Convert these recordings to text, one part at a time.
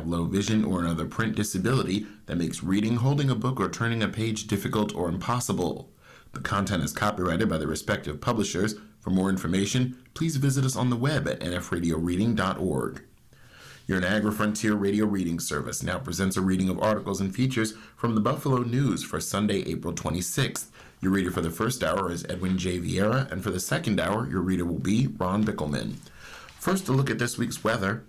low vision, or another print disability that makes reading, holding a book, or turning a page difficult or impossible. The content is copyrighted by the respective publishers. For more information, please visit us on the web at nfradioreading.org. Your Niagara Frontier Radio Reading Service now presents a reading of articles and features from the Buffalo News for Sunday, April 26th. Your reader for the first hour is Edwin J. Vieira, and for the second hour, your reader will be Ron Bickelman. First, a look at this week's weather.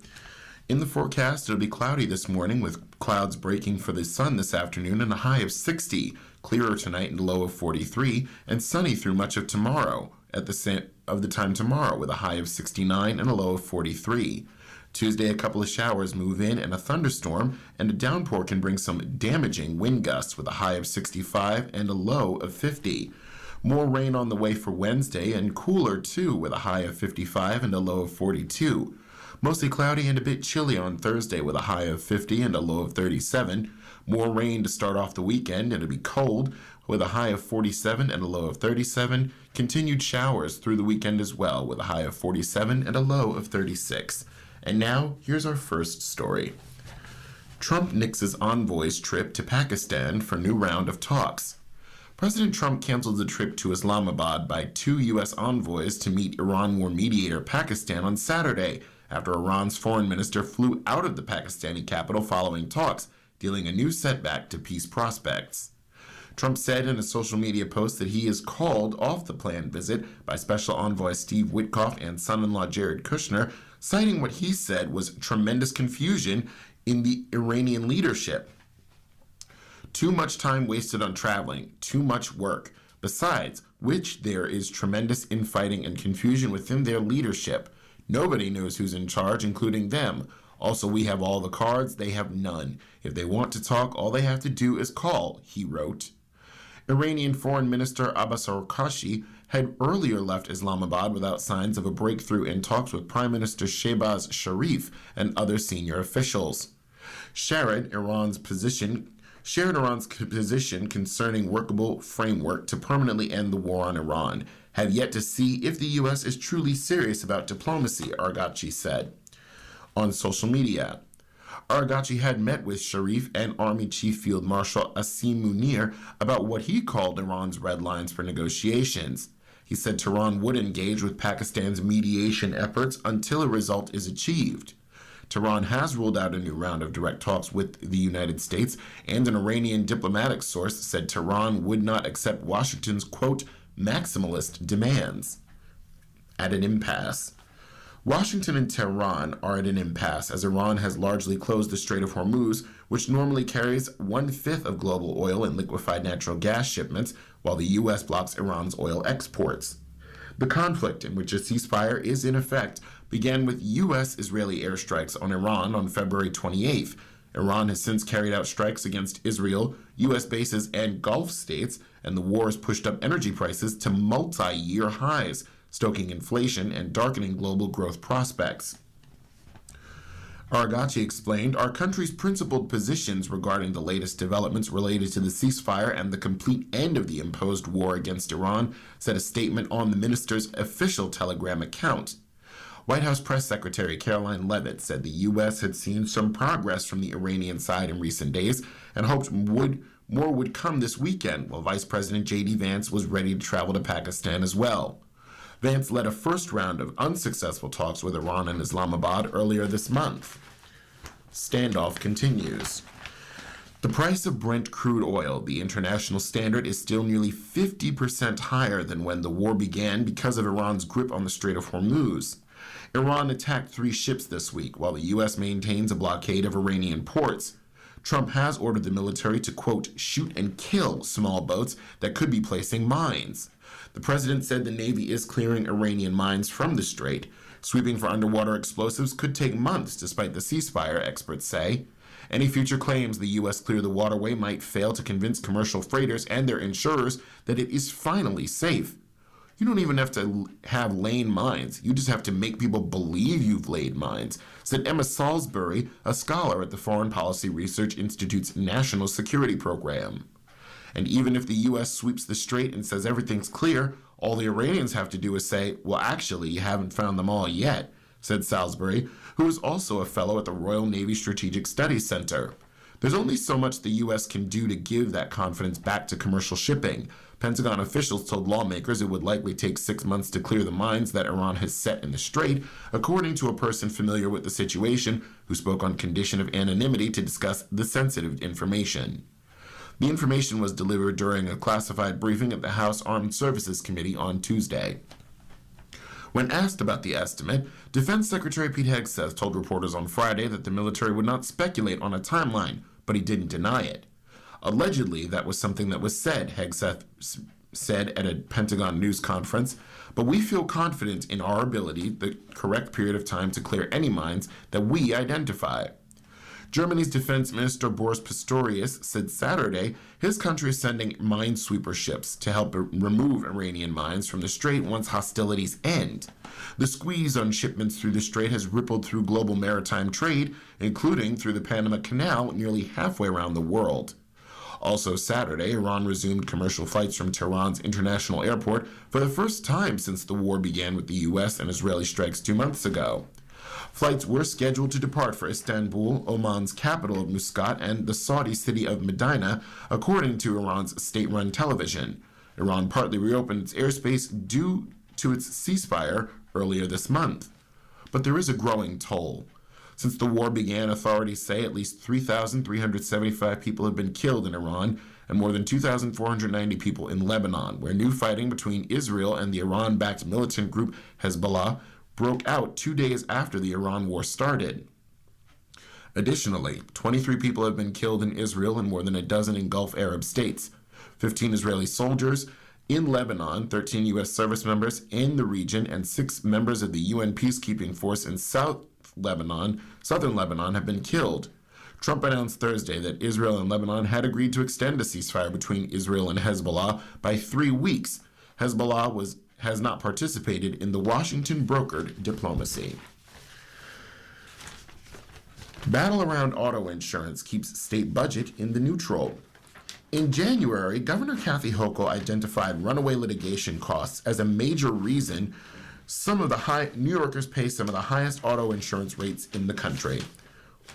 In the forecast, it'll be cloudy this morning with clouds breaking for the sun this afternoon and a high of 60, clearer tonight and a low of 43, and sunny through much of tomorrow at the time tomorrow with a high of 69 and a low of 43. Tuesday, a couple of showers move in and a thunderstorm, and a downpour can bring some damaging wind gusts with a high of 65 and a low of 50. More rain on the way for Wednesday, and cooler too with a high of 55 and a low of 42. Mostly cloudy and a bit chilly on Thursday with a high of 50 and a low of 37. More rain to start off the weekend, and it'll be cold with a high of 47 and a low of 37. Continued showers through the weekend as well with a high of 47 and a low of 36. And now, here's our first story. Trump nixes envoy's trip to Pakistan for new round of talks. President Trump canceled the trip to Islamabad by 2 U.S. envoys to meet Iran war mediator Pakistan on Saturday, after Iran's foreign minister flew out of the Pakistani capital following talks, dealing a new setback to peace prospects. Trump said in a social media post that he is called off the planned visit by Special Envoy Steve Witkoff and son-in-law Jared Kushner, citing what he said was tremendous confusion in the Iranian leadership. Too much time wasted on traveling, too much work. Besides which, there is tremendous infighting and confusion within their leadership. Nobody knows who's in charge, including them. Also, we have all the cards, they have none. If they want to talk, all they have to do is call, he wrote. Iranian Foreign Minister Abbas Araghchi had earlier left Islamabad without signs of a breakthrough in talks with Prime Minister Shehbaz Sharif and other senior officials. Shared Iran's position concerning workable framework to permanently end the war on Iran, have yet to see if the U.S. is truly serious about diplomacy, Araghchi said. On social media, Araghchi had met with Sharif and Army Chief Field Marshal Asim Munir about what he called Iran's red lines for negotiations. He said Tehran would engage with Pakistan's mediation efforts until a result is achieved. Tehran has ruled out a new round of direct talks with the United States, and an Iranian diplomatic source said Tehran would not accept Washington's, quote, maximalist demands. At an impasse. Washington and Tehran are at an impasse as Iran has largely closed the Strait of Hormuz, which normally carries 1/5 of global oil and liquefied natural gas shipments, while the U.S. blocks Iran's oil exports. The conflict, in which a ceasefire is in effect, began with U.S.-Israeli airstrikes on Iran on February 28th. Iran has since carried out strikes against Israel, U.S. bases, and Gulf states, and the war has pushed up energy prices to multi-year highs, stoking inflation and darkening global growth prospects. Araghchi explained, our country's principled positions regarding the latest developments related to the ceasefire and the complete end of the imposed war against Iran, said a statement on the minister's official Telegram account. White House Press Secretary Caroline Leavitt said the U.S. had seen some progress from the Iranian side in recent days and hoped more would come this weekend, while Vice President J.D. Vance was ready to travel to Pakistan as well. Vance led a first round of unsuccessful talks with Iran and Islamabad earlier this month. Standoff continues. The price of Brent crude oil, the international standard, is still nearly 50% higher than when the war began because of Iran's grip on the Strait of Hormuz. Iran attacked 3 ships this week, while the U.S. maintains a blockade of Iranian ports. Trump has ordered the military to, quote, shoot and kill small boats that could be placing mines. The president said the Navy is clearing Iranian mines from the strait. Sweeping for underwater explosives could take months, despite the ceasefire, experts say. Any future claims the U.S. clear the waterway might fail to convince commercial freighters and their insurers that it is finally safe. You don't even have to have laid mines. You just have to make people believe you've laid mines, said Emma Salisbury, a scholar at the Foreign Policy Research Institute's National Security Program. And even if the U.S. sweeps the strait and says everything's clear, all the Iranians have to do is say, well, actually, you haven't found them all yet. said Salisbury, who is also a fellow at the Royal Navy Strategic Studies Center. There's only so much the U.S. can do to give that confidence back to commercial shipping. Pentagon officials told lawmakers it would likely take 6 months to clear the mines that Iran has set in the strait, according to a person familiar with the situation who spoke on condition of anonymity to discuss the sensitive information. The information was delivered during a classified briefing at the House Armed Services Committee on Tuesday. When asked about the estimate, Defense Secretary Pete Hegseth told reporters on Friday that the military would not speculate on a timeline, but he didn't deny it. Allegedly, that was something that was said, Hegseth said at a Pentagon news conference, but we feel confident in our ability, the correct period of time to clear any mines that we identify. Germany's defense minister Boris Pistorius said Saturday his country is sending minesweeper ships to help remove Iranian mines from the strait once hostilities end. The squeeze on shipments through the strait has rippled through global maritime trade, including through the Panama Canal nearly halfway around the world. Also Saturday, Iran resumed commercial flights from Tehran's international airport for the first time since the war began with the U.S. and Israeli strikes 2 months ago. Flights were scheduled to depart for Istanbul, Oman's capital of Muscat, and the Saudi city of Medina, according to Iran's state-run television. Iran partly reopened its airspace due to its ceasefire earlier this month. But there is a growing toll. Since the war began, authorities say at least 3,375 people have been killed in Iran and more than 2,490 people in Lebanon, where new fighting between Israel and the Iran-backed militant group Hezbollah broke out 2 days after the Iran war started. Additionally, 23 people have been killed in Israel and more than a dozen in Gulf Arab states. 15 Israeli soldiers in Lebanon, 13 U.S. service members in the region, and 6 members of the UN peacekeeping force in southern Lebanon have been killed. Trump announced Thursday that Israel and Lebanon had agreed to extend a ceasefire between Israel and Hezbollah by 3 weeks. Hezbollah has not participated in the Washington-brokered diplomacy. Battle around auto insurance keeps state budget in the neutral. In January, Governor Kathy Hochul identified runaway litigation costs as a major reason New Yorkers pay some of the highest auto insurance rates in the country.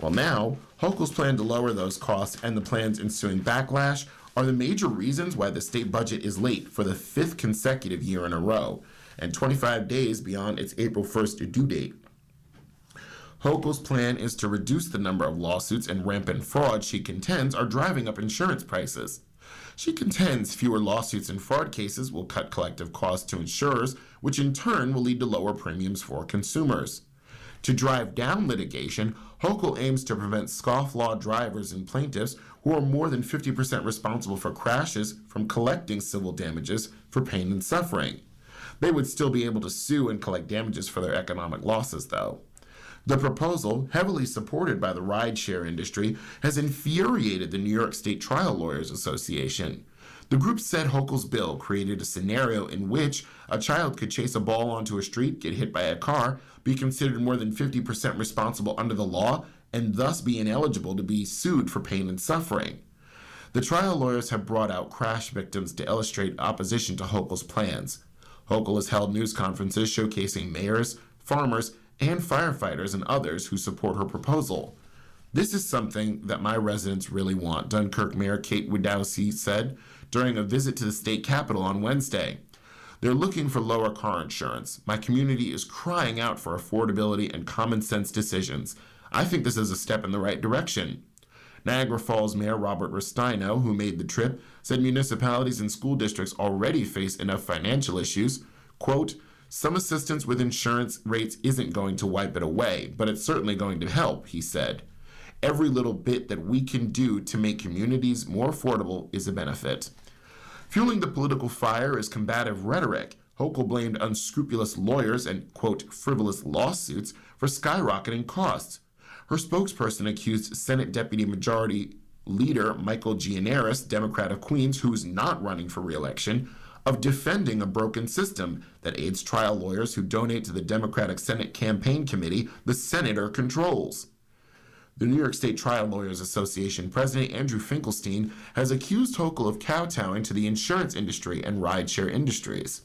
Well, now, Hochul's plan to lower those costs and the plan's ensuing backlash are the major reasons why the state budget is late for the 5th consecutive year in a row, and 25 days beyond its April 1st due date. Hochul's plan is to reduce the number of lawsuits and rampant fraud she contends are driving up insurance prices. She contends fewer lawsuits and fraud cases will cut collective costs to insurers, which in turn will lead to lower premiums for consumers. To drive down litigation, Hochul aims to prevent scofflaw drivers and plaintiffs who are more than 50% responsible for crashes from collecting civil damages for pain and suffering. They would still be able to sue and collect damages for their economic losses, though. The proposal, heavily supported by the rideshare industry, has infuriated the New York State Trial Lawyers Association. The group said Hochul's bill created a scenario in which a child could chase a ball onto a street, get hit by a car, be considered more than 50% responsible under the law, and thus be ineligible to be sued for pain and suffering. The trial lawyers have brought out crash victims to illustrate opposition to Hochul's plans. Hochul has held news conferences showcasing mayors, farmers, and firefighters and others who support her proposal. This is something that my residents really want, Dunkirk Mayor Kate Wadowski said during a visit to the state capitol on Wednesday. They're looking for lower car insurance. My community is crying out for affordability and common sense decisions. I think this is a step in the right direction. Niagara Falls Mayor Robert Restaino, who made the trip, said municipalities and school districts already face enough financial issues. Quote, some assistance with insurance rates isn't going to wipe it away, but it's certainly going to help, he said. Every little bit that we can do to make communities more affordable is a benefit. Fueling the political fire is combative rhetoric. Hochul blamed unscrupulous lawyers and, quote, frivolous lawsuits for skyrocketing costs. Her spokesperson accused Senate Deputy Majority Leader Michael Gianaris, Democrat of Queens, who is not running for re-election, of defending a broken system that aids trial lawyers who donate to the Democratic Senate Campaign Committee the senator controls. The New York State Trial Lawyers Association President Andrew Finkelstein has accused Hochul of kowtowing to the insurance industry and rideshare industries.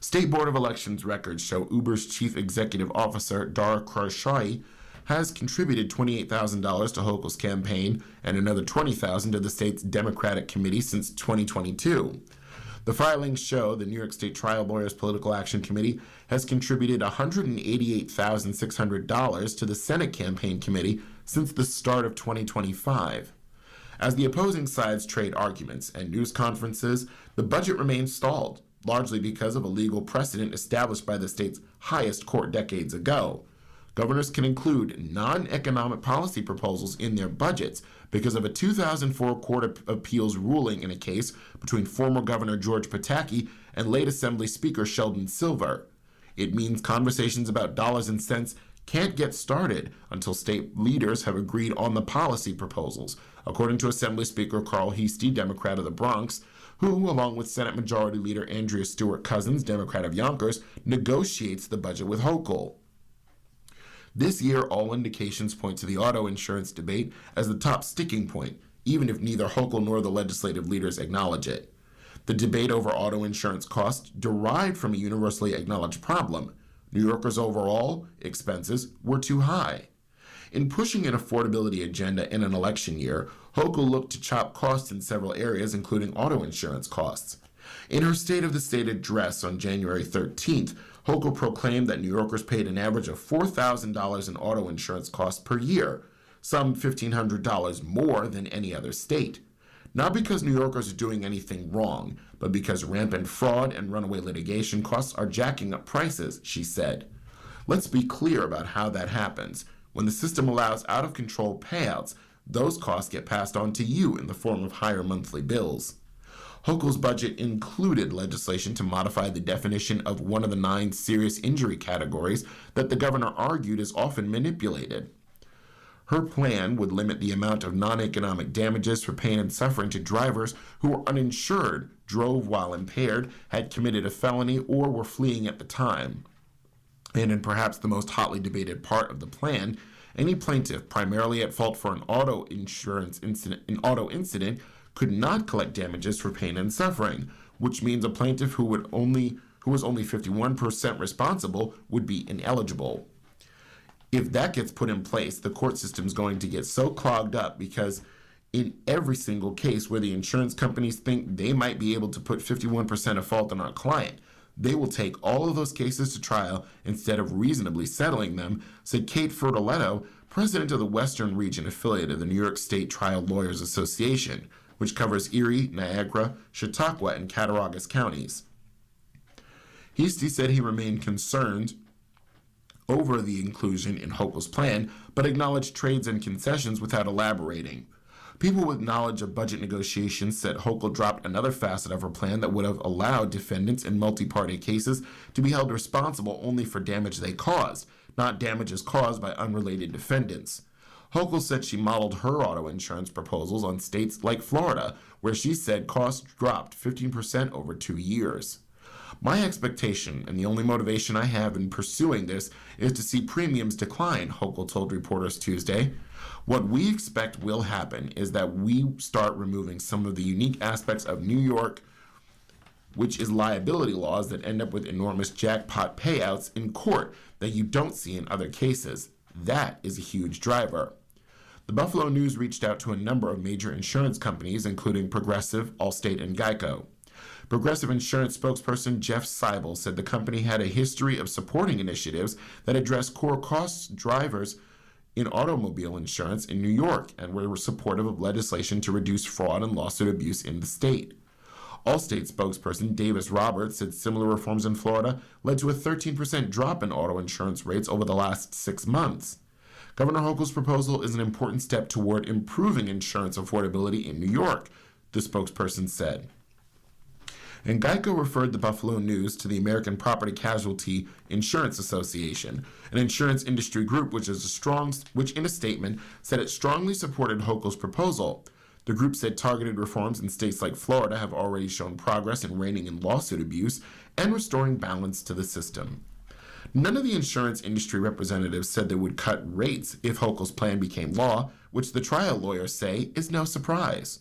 State Board of Elections records show Uber's chief executive officer, Dara Khosrowshahi, has contributed $28,000 to Hochul's campaign and another $20,000 to the state's Democratic Committee since 2022. The filings show the New York State Trial Lawyers Political Action Committee has contributed $188,600 to the Senate Campaign Committee since the start of 2025. As the opposing sides trade arguments and news conferences, the budget remains stalled, largely because of a legal precedent established by the state's highest court decades ago. Governors can include non-economic policy proposals in their budgets because of a 2004 Court of Appeals ruling in a case between former Governor George Pataki and late Assembly Speaker Sheldon Silver. It means conversations about dollars and cents can't get started until state leaders have agreed on the policy proposals, according to Assembly Speaker Carl Heastie, Democrat of the Bronx, who, along with Senate Majority Leader Andrea Stewart Cousins, Democrat of Yonkers, negotiates the budget with Hochul. This year, all indications point to the auto insurance debate as the top sticking point, even if neither Hochul nor the legislative leaders acknowledge it. The debate over auto insurance costs derived from a universally acknowledged problem. New Yorkers' overall expenses were too high. In pushing an affordability agenda in an election year, Hochul looked to chop costs in several areas, including auto insurance costs. In her State of the State address on January 13th, Hochul proclaimed that New Yorkers paid an average of $4,000 in auto insurance costs per year, some $1,500 more than any other state. Not because New Yorkers are doing anything wrong, but because rampant fraud and runaway litigation costs are jacking up prices, she said. Let's be clear about how that happens. When the system allows out-of-control payouts, those costs get passed on to you in the form of higher monthly bills. Hochul's budget included legislation to modify the definition of one of the 9 serious injury categories that the governor argued is often manipulated. Her plan would limit the amount of non-economic damages for pain and suffering to drivers who were uninsured, drove while impaired, had committed a felony, or were fleeing at the time. And in perhaps the most hotly debated part of the plan, any plaintiff primarily at fault for an auto incident could not collect damages for pain and suffering, which means a plaintiff who was only 51% responsible would be ineligible. If that gets put in place, the court system is going to get so clogged up because in every single case where the insurance companies think they might be able to put 51% of fault on our client, they will take all of those cases to trial instead of reasonably settling them, said Kate Fertoletto, president of the Western Region affiliate of the New York State Trial Lawyers Association, which covers Erie, Niagara, Chautauqua, and Cattaraugus counties. Heastie said he remained concerned over the inclusion in Hochul's plan, but acknowledged trades and concessions without elaborating. People with knowledge of budget negotiations said Hochul dropped another facet of her plan that would have allowed defendants in multi-party cases to be held responsible only for damage they caused, not damages caused by unrelated defendants. Hochul said she modeled her auto insurance proposals on states like Florida, where she said costs dropped 15% over 2 years. My expectation, and the only motivation I have in pursuing this, is to see premiums decline, Hochul told reporters Tuesday. What we expect will happen is that we start removing some of the unique aspects of New York, which is liability laws that end up with enormous jackpot payouts in court that you don't see in other cases. That is a huge driver. The Buffalo News reached out to a number of major insurance companies, including Progressive, Allstate, and Geico. Progressive Insurance spokesperson Jeff Seibel said the company had a history of supporting initiatives that address core costs drivers in automobile insurance in New York and were supportive of legislation to reduce fraud and lawsuit abuse in the state. Allstate spokesperson Davis Roberts said similar reforms in Florida led to a 13% drop in auto insurance rates over the last 6 months. Governor Hochul's proposal is an important step toward improving insurance affordability in New York, the spokesperson said. And Geico referred the Buffalo News to the American Property Casualty Insurance Association, an insurance industry group which in a statement said it strongly supported Hochul's proposal. The group said targeted reforms in states like Florida have already shown progress in reining in lawsuit abuse and restoring balance to the system. None of the insurance industry representatives said they would cut rates if Hochul's plan became law, which the trial lawyers say is no surprise.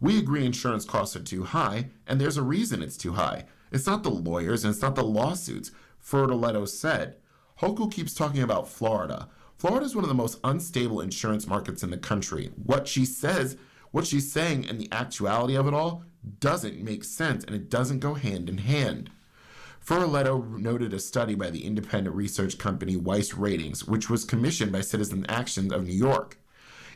We agree insurance costs are too high, and there's a reason it's too high. It's not the lawyers and it's not the lawsuits, Fertoletto said. Hochul keeps talking about Florida. Florida is one of the most unstable insurance markets in the country. What she's saying and the actuality of it all doesn't make sense, and it doesn't go hand in hand. Fertoletto noted a study by the independent research company Weiss Ratings, which was commissioned by Citizen Action of New York.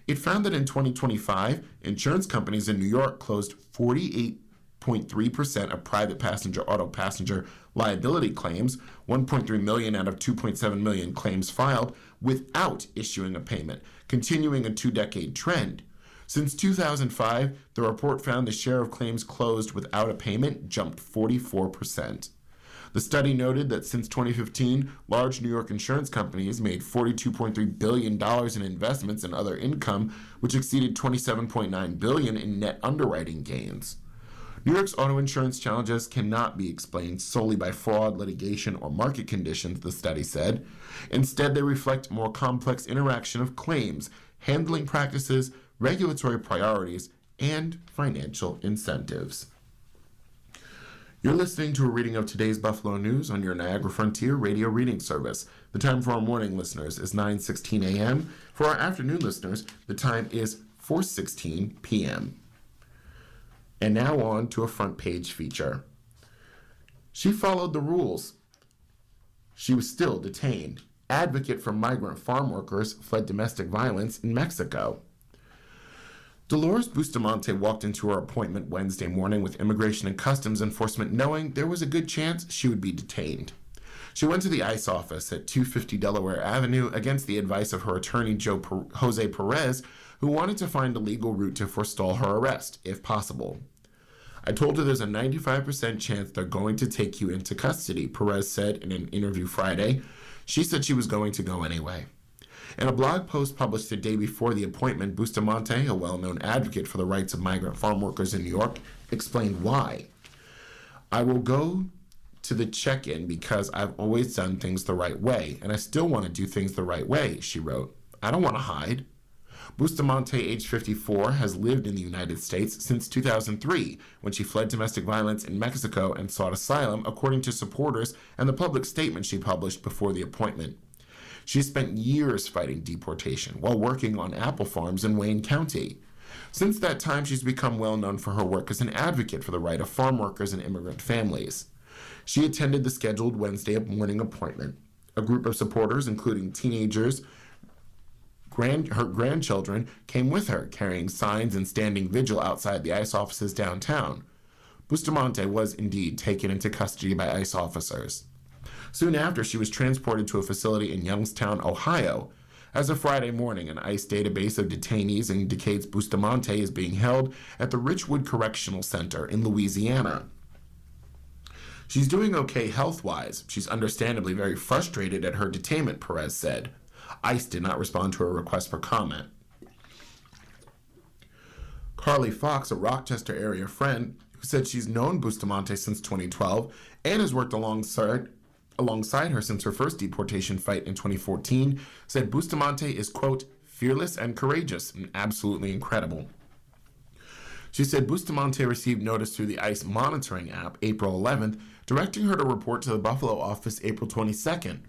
It found that in 2025, insurance companies in New York closed 48.3% of private auto passenger liability claims, 1.3 million out of 2.7 million claims filed, without issuing a payment, continuing a two-decade trend. Since 2005, the report found the share of claims closed without a payment jumped 44%. The study noted that since 2015, large New York insurance companies made $42.3 billion in investments and other income, which exceeded $27.9 billion in net underwriting gains. New York's auto insurance challenges cannot be explained solely by fraud, litigation, or market conditions, the study said. Instead, they reflect more complex interaction of claims, handling practices, regulatory priorities, and financial incentives. You're listening to a reading of today's Buffalo News on your Niagara Frontier radio reading service. The time for our morning listeners is 9:16 a.m. For our afternoon listeners, the time is 4:16 p.m. And now on to a front page feature. She followed the rules. She was still detained. Advocate for migrant farm workers fled domestic violence in Mexico. Dolores Bustamante walked into her appointment Wednesday morning with Immigration and Customs Enforcement knowing there was a good chance she would be detained. She went to the ICE office at 250 Delaware Avenue against the advice of her attorney Jose Perez, who wanted to find a legal route to forestall her arrest, if possible. I told her there's a 95% chance they're going to take you into custody, Perez said in an interview Friday. She said she was going to go anyway. In a blog post published the day before the appointment, Bustamante, a well-known advocate for the rights of migrant farm workers in New York, explained why. I will go to the check-in because I've always done things the right way, and I still want to do things the right way, she wrote. I don't want to hide. Bustamante, age 54, has lived in the United States since 2003, when she fled domestic violence in Mexico and sought asylum, according to supporters and the public statement she published before the appointment. She spent years fighting deportation while working on apple farms in Wayne County. Since that time, she's become well known for her work as an advocate for the right of farm workers and immigrant families. She attended the scheduled Wednesday morning appointment. A group of supporters, including teenagers, her grandchildren, came with her, carrying signs and standing vigil outside the ICE offices downtown. Bustamante was indeed taken into custody by ICE officers. Soon after, she was transported to a facility in Youngstown, Ohio. As of Friday morning, an ICE database of detainees indicates Bustamante is being held at the Richwood Correctional Center in Louisiana. She's doing okay health-wise. She's understandably very frustrated at her detainment, Perez said. ICE did not respond to her request for comment. Carly Fox, a Rochester area friend, who said she's known Bustamante since 2012 and has worked alongside her since her first deportation fight in 2014, said Bustamante is, quote, fearless and courageous and absolutely incredible. She said Bustamante received notice through the ICE monitoring app April 11th, directing her to report to the Buffalo office April 22nd.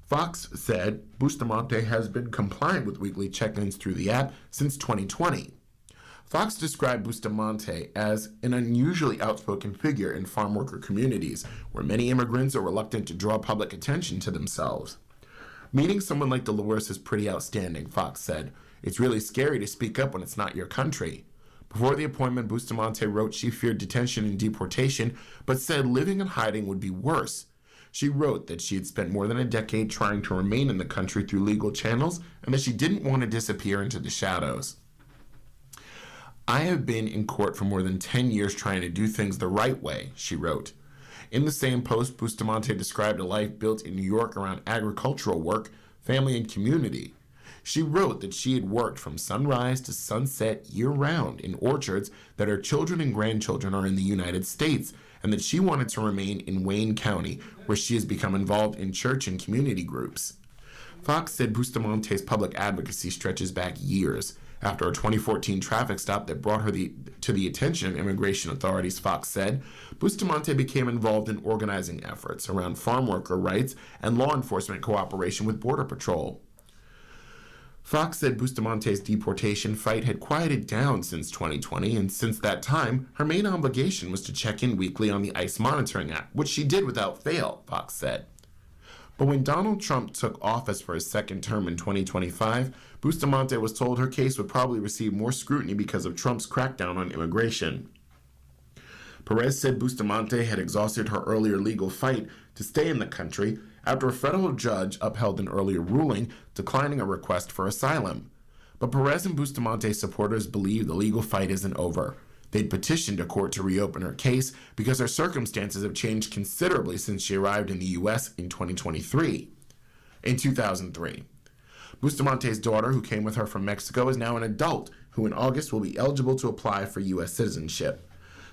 Fox said Bustamante has been compliant with weekly check-ins through the app since 2020. Fox described Bustamante as an unusually outspoken figure in farm worker communities, where many immigrants are reluctant to draw public attention to themselves. Meeting someone like Dolores is pretty outstanding, Fox said. It's really scary to speak up when it's not your country. Before the appointment, Bustamante wrote she feared detention and deportation, but said living in hiding would be worse. She wrote that she had spent more than a decade trying to remain in the country through legal channels and that she didn't want to disappear into the shadows. I have been in court for more than 10 years trying to do things the right way, she wrote. In the same post, Bustamante described a life built in New York around agricultural work, family, and community. She wrote that she had worked from sunrise to sunset year-round in orchards, that her children and grandchildren are in the United States, and that she wanted to remain in Wayne County, where she has become involved in church and community groups. Fox said Bustamante's public advocacy stretches back years. after a 2014 traffic stop that brought her to the attention of immigration authorities, Fox said. Bustamante became involved in organizing efforts around farm worker rights and law enforcement cooperation with Border Patrol. Fox said Bustamante's deportation fight had quieted down since 2020, and since that time, her main obligation was to check in weekly on the ICE monitoring app, which she did without fail, Fox said. But when Donald Trump took office for his second term in 2025, Bustamante was told her case would probably receive more scrutiny because of Trump's crackdown on immigration. Perez said Bustamante had exhausted her earlier legal fight to stay in the country after a federal judge upheld an earlier ruling declining a request for asylum. But Perez and Bustamante's supporters believe the legal fight isn't over. They'd petitioned a court to reopen her case because her circumstances have changed considerably since she arrived in the U.S. in 2003. In 2003, Bustamante's daughter, who came with her from Mexico, is now an adult who in August will be eligible to apply for U.S. citizenship.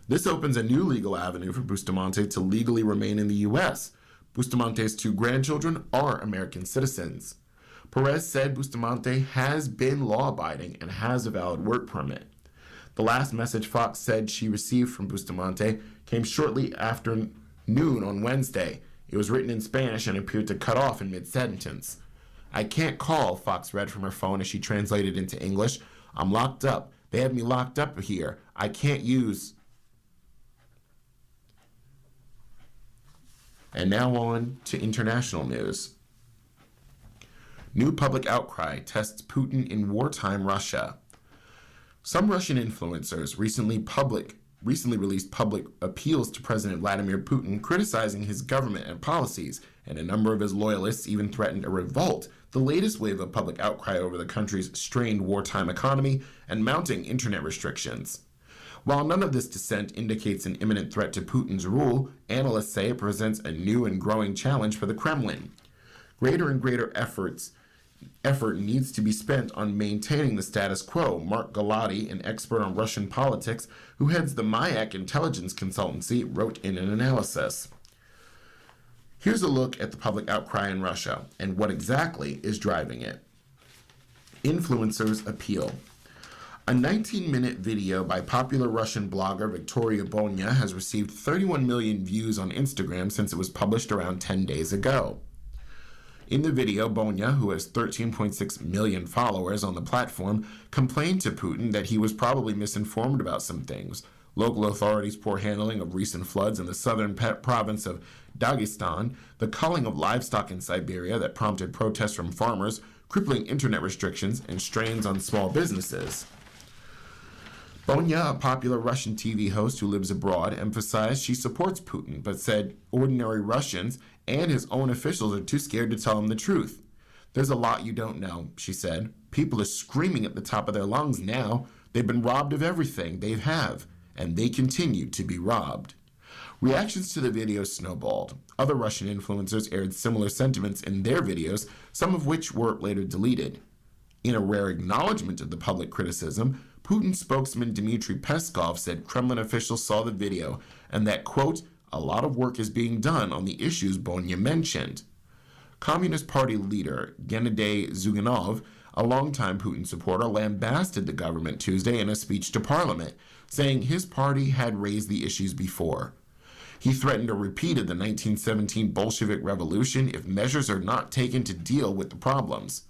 This opens a new legal avenue for Bustamante to legally remain in the U.S. Bustamante's 2 grandchildren are American citizens. Perez said Bustamante has been law-abiding and has a valid work permit. The last message Fox said she received from Bustamante came shortly after noon on Wednesday. It was written in Spanish and appeared to cut off in mid-sentence. "I can't call," Fox read from her phone as she translated into English. "I'm locked up. They have me locked up here. I can't use..." And now on to international news. New public outcry tests Putin in wartime Russia. Some Russian influencers recently released public appeals to President Vladimir Putin criticizing his government and policies, and a number of his loyalists even threatened a revolt, the latest wave of public outcry over the country's strained wartime economy and mounting internet restrictions. While none of this dissent indicates an imminent threat to Putin's rule, analysts say it presents a new and growing challenge for the Kremlin. Greater and greater effort needs to be spent on maintaining the status quo, Mark Galati, an expert on Russian politics who heads the Mayak intelligence consultancy, wrote in an analysis. Here's a look at the public outcry in Russia and what exactly is driving it. Influencers appeal. A 19-minute video by popular Russian blogger Victoria Bonya has received 31 million views on Instagram since it was published around 10 days ago. In the video, Bonya, who has 13.6 million followers on the platform, complained to Putin that he was probably misinformed about some things. Local authorities' poor handling of recent floods in the southern province of Dagestan, the culling of livestock in Siberia that prompted protests from farmers, crippling internet restrictions, and strains on small businesses. Bonya, a popular Russian TV host who lives abroad, emphasized she supports Putin, but said ordinary Russians and his own officials are too scared to tell him the truth. "There's a lot you don't know," she said. "People are screaming at the top of their lungs now. They've been robbed of everything they have, and they continue to be robbed." Reactions to the video snowballed. Other Russian influencers aired similar sentiments in their videos, some of which were later deleted. In a rare acknowledgement of the public criticism, Putin spokesman Dmitry Peskov said Kremlin officials saw the video and that, quote, "a lot of work is being done on the issues Bonya mentioned." Communist Party leader Gennady Zyuganov, a longtime Putin supporter, lambasted the government Tuesday in a speech to parliament, saying his party had raised the issues before. He threatened a repeat of the 1917 Bolshevik Revolution if measures are not taken to deal with the problems.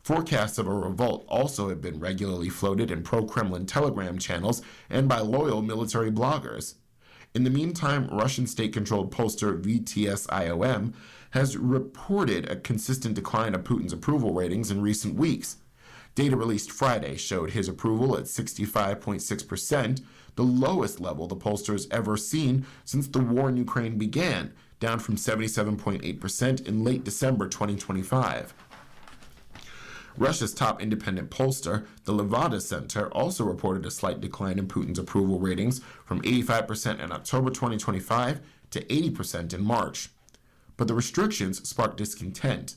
Forecasts of a revolt also have been regularly floated in pro-Kremlin Telegram channels and by loyal military bloggers. In the meantime, Russian state-controlled pollster VTS-IOM has reported a consistent decline of Putin's approval ratings in recent weeks. Data released Friday showed his approval at 65.6%, the lowest level the pollster has ever seen since the war in Ukraine began, down from 77.8% in late December 2025. Russia's top independent pollster, the Levada Center, also reported a slight decline in Putin's approval ratings from 85% in October 2025 to 80% in March. But the restrictions sparked discontent.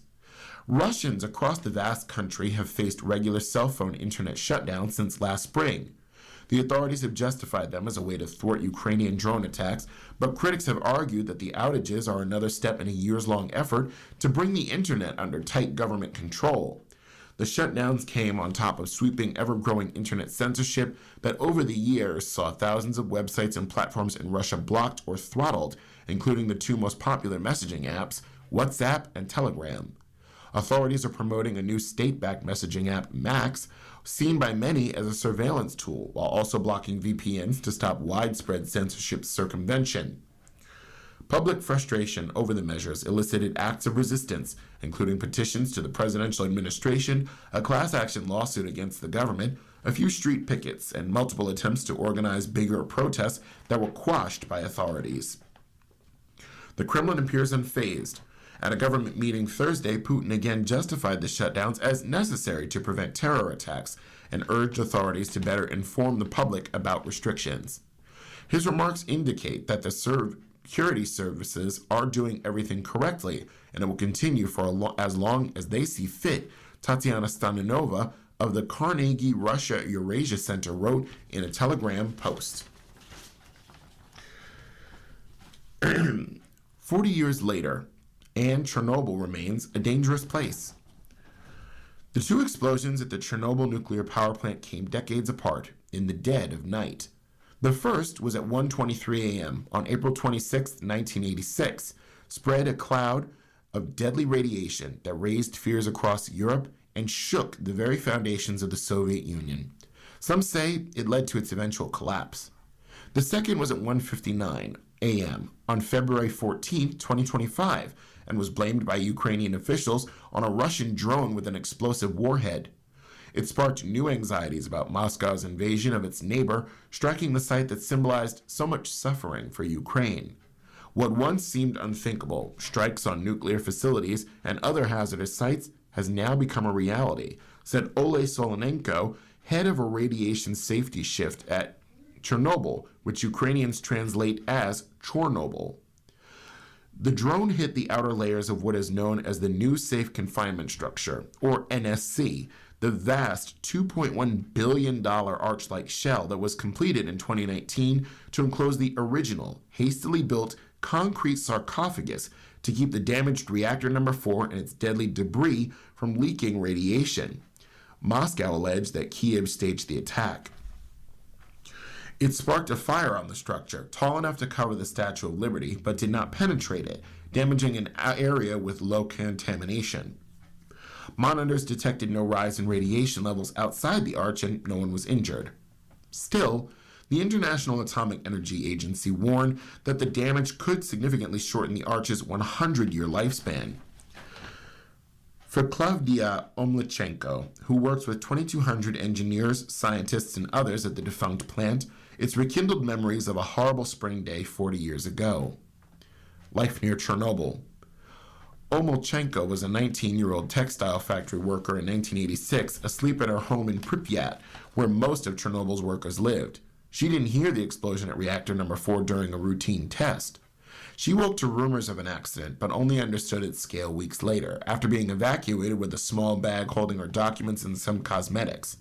Russians across the vast country have faced regular cell phone internet shutdowns since last spring. The authorities have justified them as a way to thwart Ukrainian drone attacks, but critics have argued that the outages are another step in a years-long effort to bring the internet under tight government control. The shutdowns came on top of sweeping, ever-growing internet censorship that over the years saw thousands of websites and platforms in Russia blocked or throttled, including the two most popular messaging apps, WhatsApp and Telegram. Authorities are promoting a new state-backed messaging app, Max, seen by many as a surveillance tool, while also blocking VPNs to stop widespread censorship circumvention. Public frustration over the measures elicited acts of resistance, including petitions to the presidential administration, a class action lawsuit against the government, a few street pickets, and multiple attempts to organize bigger protests that were quashed by authorities. The Kremlin appears unfazed. At a government meeting Thursday, Putin again justified the shutdowns as necessary to prevent terror attacks and urged authorities to better inform the public about restrictions. His remarks indicate that the security services are doing everything correctly, and it will continue for as long as they see fit, Tatiana Staninova of the Carnegie Russia Eurasia Center wrote in a Telegram post. 40 years later, and Chernobyl remains a dangerous place. The two explosions at the Chernobyl nuclear power plant came decades apart, in the dead of night. The first was at 1:23 a.m. on April 26, 1986, spread a cloud of deadly radiation that raised fears across Europe and shook the very foundations of the Soviet Union. Some say it led to its eventual collapse. The second was at 1:59 a.m. on February 14, 2025, and was blamed by Ukrainian officials on a Russian drone with an explosive warhead. It sparked new anxieties about Moscow's invasion of its neighbor, striking the site that symbolized so much suffering for Ukraine. What once seemed unthinkable, strikes on nuclear facilities and other hazardous sites, has now become a reality, said Ole Solonenko, head of a radiation safety shift at Chernobyl, which Ukrainians translate as Chornobyl. The drone hit the outer layers of what is known as the New Safe Confinement Structure, or NSC, the vast $2.1 billion arch-like shell that was completed in 2019 to enclose the original, hastily built concrete sarcophagus to keep the damaged reactor number 4 and its deadly debris from leaking radiation. Moscow alleged that Kyiv staged the attack. It sparked a fire on the structure, tall enough to cover the Statue of Liberty, but did not penetrate it, damaging an area with low contamination. Monitors detected no rise in radiation levels outside the arch and no one was injured. Still, the International Atomic Energy Agency warned that the damage could significantly shorten the arch's 100-year lifespan. For Klavdia Omlichenko, who works with 2,200 engineers, scientists, and others at the defunct plant, it's rekindled memories of a horrible spring day 40 years ago. Life near Chernobyl. Omlichenko was a 19-year-old textile factory worker in 1986, asleep at her home in Pripyat, where most of Chernobyl's workers lived. She didn't hear the explosion at reactor number 4 during a routine test. She woke to rumors of an accident, but only understood its scale weeks later, after being evacuated with a small bag holding her documents and some cosmetics.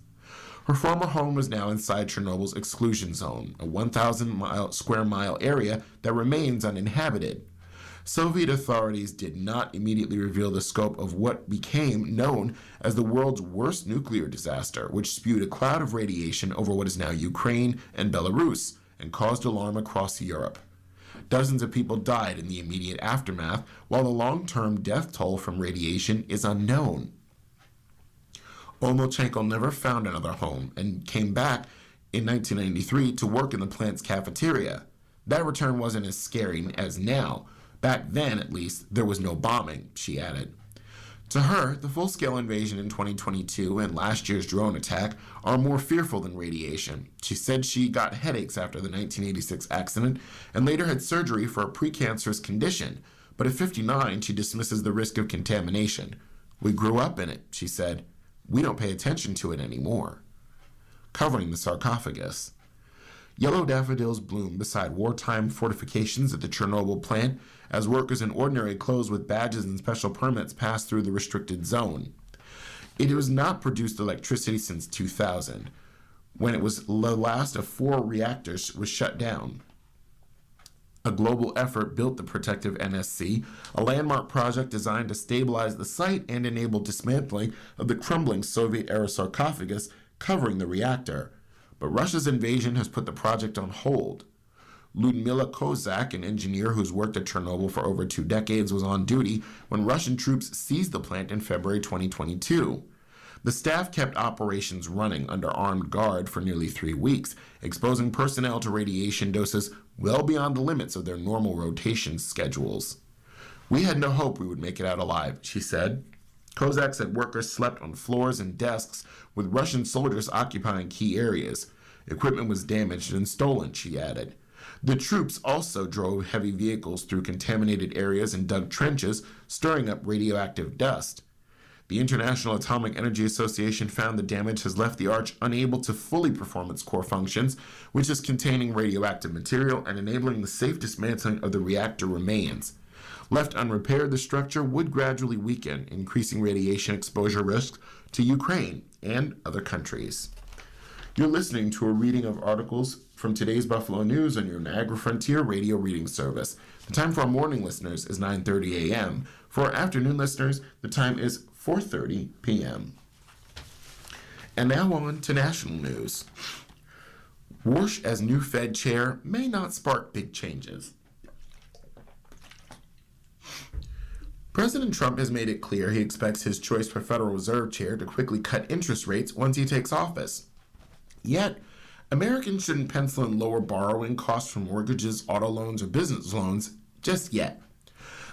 Her former home was now inside Chernobyl's exclusion zone, a 1,000 square mile area that remains uninhabited. Soviet authorities did not immediately reveal the scope of what became known as the world's worst nuclear disaster, which spewed a cloud of radiation over what is now Ukraine and Belarus and caused alarm across Europe. Dozens of people died in the immediate aftermath, while the long-term death toll from radiation is unknown. Omlichenko never found another home and came back in 1993 to work in the plant's cafeteria. That return wasn't as scary as now. Back then, at least, there was no bombing, she added. To her, the full-scale invasion in 2022 and last year's drone attack are more fearful than radiation. She said she got headaches after the 1986 accident and later had surgery for a precancerous condition, but at 59, she dismisses the risk of contamination. "We grew up in it," she said. "We don't pay attention to it anymore." Covering the sarcophagus. Yellow daffodils bloom beside wartime fortifications at the Chernobyl plant as workers in ordinary clothes with badges and special permits pass through the restricted zone. It has not produced electricity since 2000, when it was the last of 4 reactors was shut down. A global effort built the protective NSC, a landmark project designed to stabilize the site and enable dismantling of the crumbling Soviet-era sarcophagus covering the reactor. But Russia's invasion has put the project on hold. Ludmila Kozak, an engineer who's worked at Chernobyl for over 2 decades, was on duty when Russian troops seized the plant in February 2022. The staff kept operations running under armed guard for nearly 3 weeks, exposing personnel to radiation doses well beyond the limits of their normal rotation schedules. "We had no hope we would make it out alive," she said. Kozak said workers slept on floors and desks, with Russian soldiers occupying key areas. Equipment was damaged and stolen, she added. The troops also drove heavy vehicles through contaminated areas and dug trenches, stirring up radioactive dust. The International Atomic Energy Association found the damage has left the Arch unable to fully perform its core functions, which is containing radioactive material and enabling the safe dismantling of the reactor remains. Left unrepaired, the structure would gradually weaken, increasing radiation exposure risks to Ukraine and other countries. You're listening to a reading of articles from today's Buffalo News on your Niagara Frontier radio reading service. The time for our morning listeners is 9:30 a.m. For our afternoon listeners, the time is 4:30 p.m. And now on to national news. Warsh as new Fed chair may not spark big changes. President Trump has made it clear he expects his choice for Federal Reserve chair to quickly cut interest rates once he takes office. Yet, Americans shouldn't pencil in lower borrowing costs for mortgages, auto loans, or business loans just yet.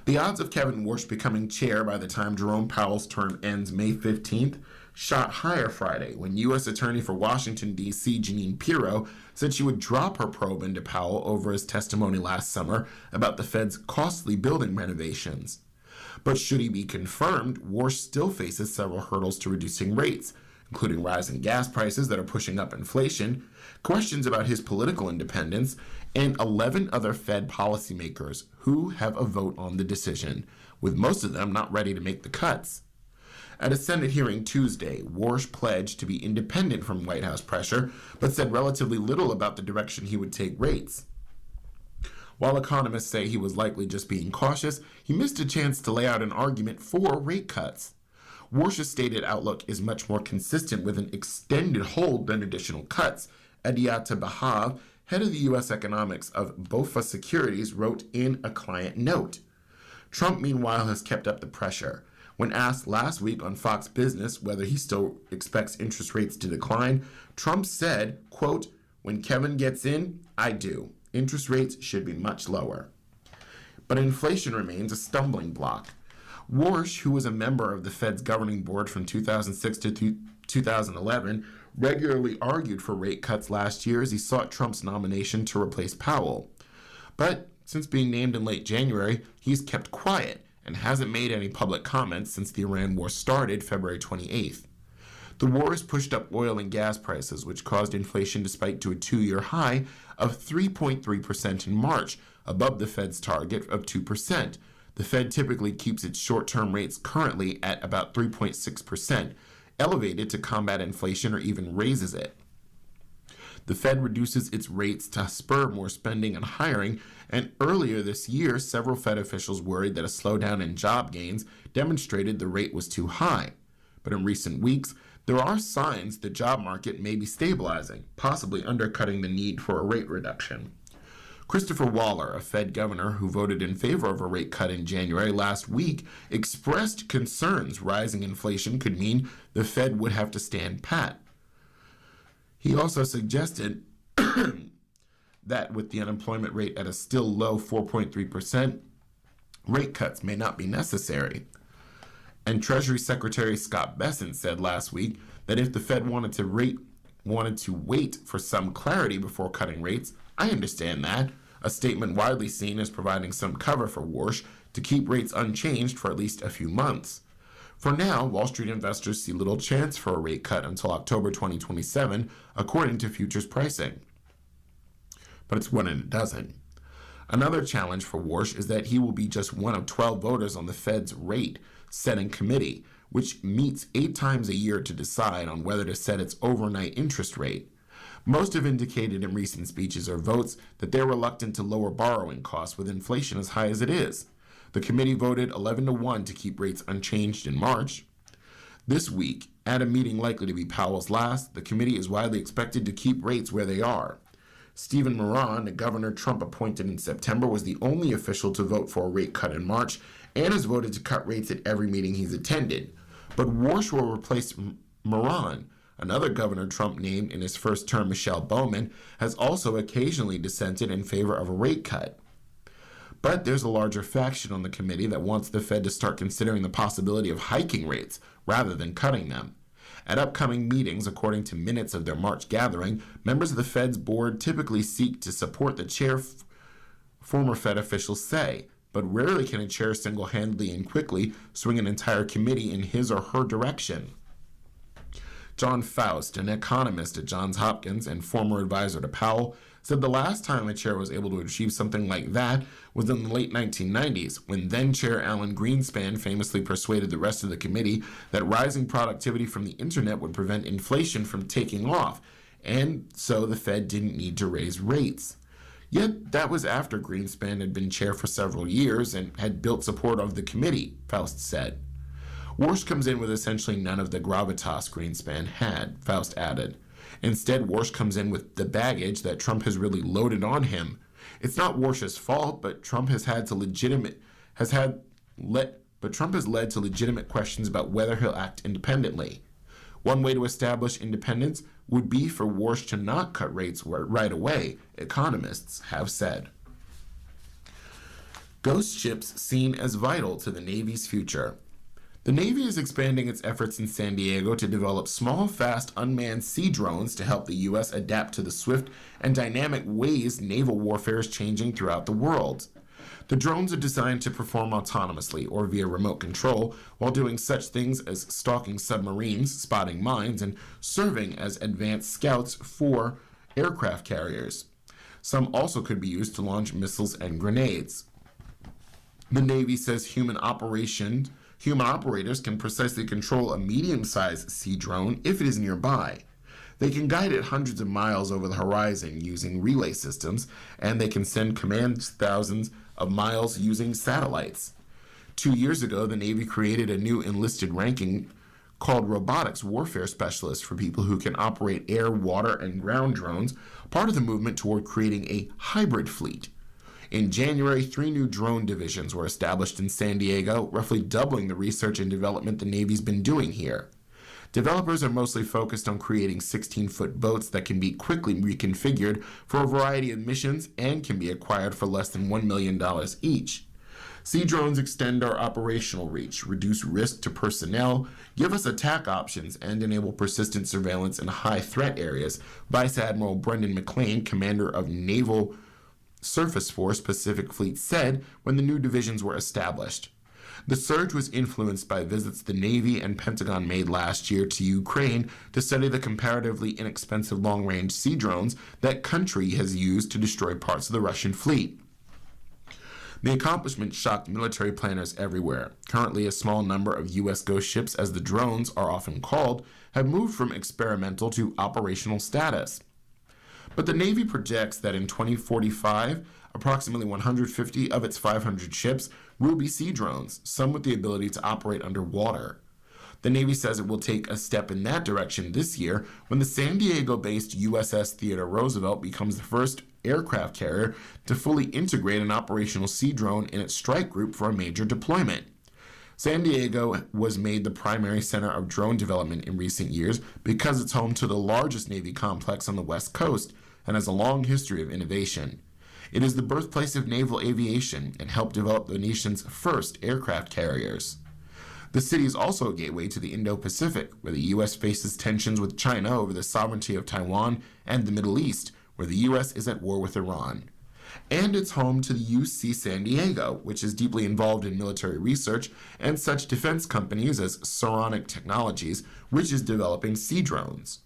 The odds of Kevin Warsh becoming chair by the time Jerome Powell's term ends May 15th shot higher Friday when U.S. Attorney for Washington, D.C. Jeanine Pirro said she would drop her probe into Powell over his testimony last summer about the Fed's costly building renovations. But should he be confirmed, Warsh still faces several hurdles to reducing rates, including rising gas prices that are pushing up inflation, questions about his political independence, and 11 other Fed policymakers who have a vote on the decision, with most of them not ready to make the cuts. At a Senate hearing Tuesday, Warsh pledged to be independent from White House pressure, but said relatively little about the direction he would take rates. While economists say he was likely just being cautious, he missed a chance to lay out an argument for rate cuts. Warsh's stated outlook is much more consistent with an extended hold than additional cuts, Adiata Bahav, head of the U.S. economics of BofA Securities, wrote in a client note. Trump, meanwhile, has kept up the pressure. When asked last week on Fox Business whether he still expects interest rates to decline, Trump said, quote, "When Kevin gets in, I do. Interest rates should be much lower." But inflation remains a stumbling block. Warsh, who was a member of the Fed's governing board from 2006 to 2011, regularly argued for rate cuts last year as he sought Trump's nomination to replace Powell. But since being named in late January, he's kept quiet and hasn't made any public comments since the Iran war started February 28th. The war has pushed up oil and gas prices, which caused inflation to spike to a 2-year high of 3.3% in March, above the Fed's target of 2%. The Fed typically keeps its short-term rates currently at about 3.6%, elevated to combat inflation or even raises it. The Fed reduces its rates to spur more spending and hiring, and earlier this year, several Fed officials worried that a slowdown in job gains demonstrated the rate was too high. But in recent weeks, there are signs the job market may be stabilizing, possibly undercutting the need for a rate reduction. Christopher Waller, a Fed governor who voted in favor of a rate cut in January last week, expressed concerns rising inflation could mean the Fed would have to stand pat. He also suggested that with the unemployment rate at a still low 4.3%, rate cuts may not be necessary. And Treasury Secretary Scott Bessent said last week that if the Fed wanted to wait for some clarity before cutting rates, I understand that, a statement widely seen as providing some cover for Warsh to keep rates unchanged for at least a few months. For now, Wall Street investors see little chance for a rate cut until October 2027, according to futures pricing. But it's one and a dozen. Another challenge for Warsh is that he will be just one of 12 voters on the Fed's rate-setting committee, which meets 8 times a year to decide on whether to set its overnight interest rate. Most have indicated in recent speeches or votes that they're reluctant to lower borrowing costs with inflation as high as it is. The committee voted 11-1 to keep rates unchanged in March. This week, at a meeting likely to be Powell's last, the committee is widely expected to keep rates where they are. Stephen Moran, the governor Trump appointed in September, was the only official to vote for a rate cut in March and has voted to cut rates at every meeting he's attended. But Warsh will replace Moran. Another governor Trump named in his first term, Michelle Bowman, has also occasionally dissented in favor of a rate cut. But there's a larger faction on the committee that wants the Fed to start considering the possibility of hiking rates rather than cutting them. At upcoming meetings, according to minutes of their March gathering, members of the Fed's board typically seek to support the chair, former Fed officials say, but rarely can a chair single-handedly and quickly swing an entire committee in his or her direction. John Faust, an economist at Johns Hopkins and former advisor to Powell, said the last time a chair was able to achieve something like that was in the late 1990s, when then-chair Alan Greenspan famously persuaded the rest of the committee that rising productivity from the internet would prevent inflation from taking off, and so the Fed didn't need to raise rates. Yet that was after Greenspan had been chair for several years and had built support of the committee, Faust said. Warsh comes in with essentially none of the gravitas Greenspan had, Faust added. Instead, Warsh comes in with the baggage that Trump has really loaded on him. It's not Warsh's fault, but Trump has led to legitimate questions about whether he'll act independently. One way to establish independence would be for Warsh to not cut rates right away, economists have said. Ghost ships seen as vital to the Navy's future. The Navy is expanding its efforts in San Diego to develop small, fast, unmanned sea drones to help the U.S. adapt to the swift and dynamic ways naval warfare is changing throughout the world. The drones are designed to perform autonomously or via remote control while doing such things as stalking submarines, spotting mines, and serving as advanced scouts for aircraft carriers. Some also could be used to launch missiles and grenades. The Navy says human operators can precisely control a medium-sized sea drone if it is nearby. They can guide it hundreds of miles over the horizon using relay systems, and they can send commands thousands of miles using satellites. 2 years ago, the Navy created a new enlisted ranking called Robotics Warfare Specialist for people who can operate air, water, and ground drones, part of the movement toward creating a hybrid fleet. In January, 3 new drone divisions were established in San Diego, roughly doubling the research and development the Navy's been doing here. Developers are mostly focused on creating 16-foot boats that can be quickly reconfigured for a variety of missions and can be acquired for less than $1 million each. Sea drones extend our operational reach, reduce risk to personnel, give us attack options, and enable persistent surveillance in high-threat areas, Vice Admiral Brendan McClain, commander of Naval Surface Force Pacific Fleet, said when the new divisions were established. The surge was influenced by visits the Navy and Pentagon made last year to Ukraine to study the comparatively inexpensive long-range sea drones that country has used to destroy parts of the Russian fleet. The accomplishment shocked military planners everywhere. Currently, a small number of U.S. ghost ships, as the drones are often called, have moved from experimental to operational status. But the Navy projects that in 2045, approximately 150 of its 500 ships will be sea drones, some with the ability to operate underwater. The Navy says it will take a step in that direction this year when the San Diego-based USS Theodore Roosevelt becomes the first aircraft carrier to fully integrate an operational sea drone in its strike group for a major deployment. San Diego was made the primary center of drone development in recent years because it's home to the largest Navy complex on the West Coast and has a long history of innovation. It is the birthplace of naval aviation and helped develop the nation's first aircraft carriers. The city is also a gateway to the Indo-Pacific, where the U.S. faces tensions with China over the sovereignty of Taiwan, and the Middle East, where the U.S. is at war with Iran. And it's home to the UC San Diego, which is deeply involved in military research and such defense companies as Saronic Technologies, which is developing sea drones.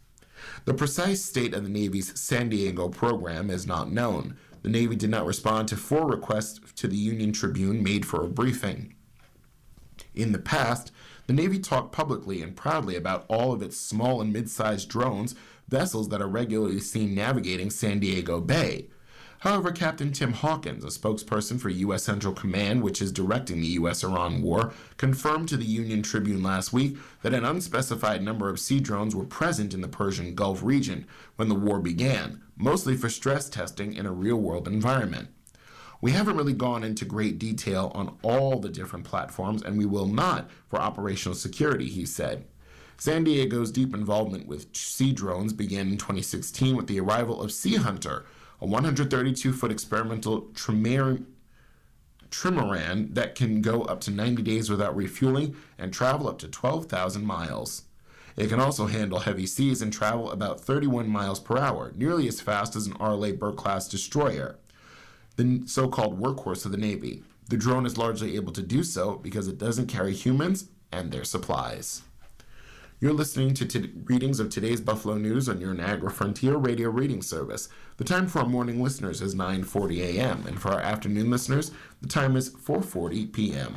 The precise state of the Navy's San Diego program is not known. The Navy did not respond to 4 requests to the Union Tribune made for a briefing. In the past, the Navy talked publicly and proudly about all of its small and mid-sized drones vessels that are regularly seen navigating San Diego Bay. However, Captain Tim Hawkins, a spokesperson for U.S. Central Command, which is directing the U.S.-Iran war, confirmed to the Union Tribune last week that an unspecified number of sea drones were present in the Persian Gulf region when the war began, mostly for stress testing in a real-world environment. We haven't really gone into great detail on all the different platforms, and we will not for operational security, he said. San Diego's deep involvement with sea drones began in 2016 with the arrival of Sea Hunter, a 132-foot experimental trimaran that can go up to 90 days without refueling and travel up to 12,000 miles. It can also handle heavy seas and travel about 31 miles per hour, nearly as fast as an Arleigh Burke-class destroyer, the so-called workhorse of the Navy. The drone is largely able to do so because it doesn't carry humans and their supplies. You're listening to readings of today's Buffalo News on your Niagara Frontier radio reading service. The time for our morning listeners is 9:40 a.m., and for our afternoon listeners, the time is 4:40 p.m.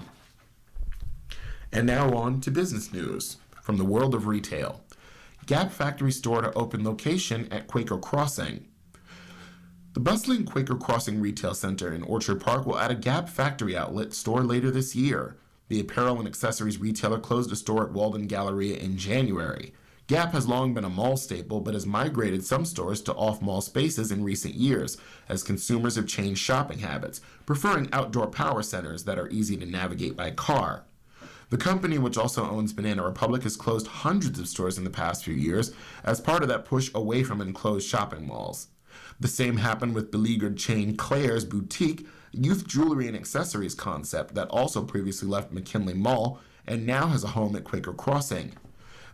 And now on to business news from the world of retail. Gap Factory store to open location at Quaker Crossing. The bustling Quaker Crossing Retail Center in Orchard Park will add a Gap Factory outlet store later this year. The apparel and accessories retailer closed a store at Walden Galleria in January. Gap has long been a mall staple, but has migrated some stores to off-mall spaces in recent years, as consumers have changed shopping habits, preferring outdoor power centers that are easy to navigate by car. The company, which also owns Banana Republic, has closed hundreds of stores in the past few years as part of that push away from enclosed shopping malls. The same happened with beleaguered chain Claire's Boutique, a youth jewelry and accessories concept that also previously left McKinley Mall and now has a home at Quaker Crossing.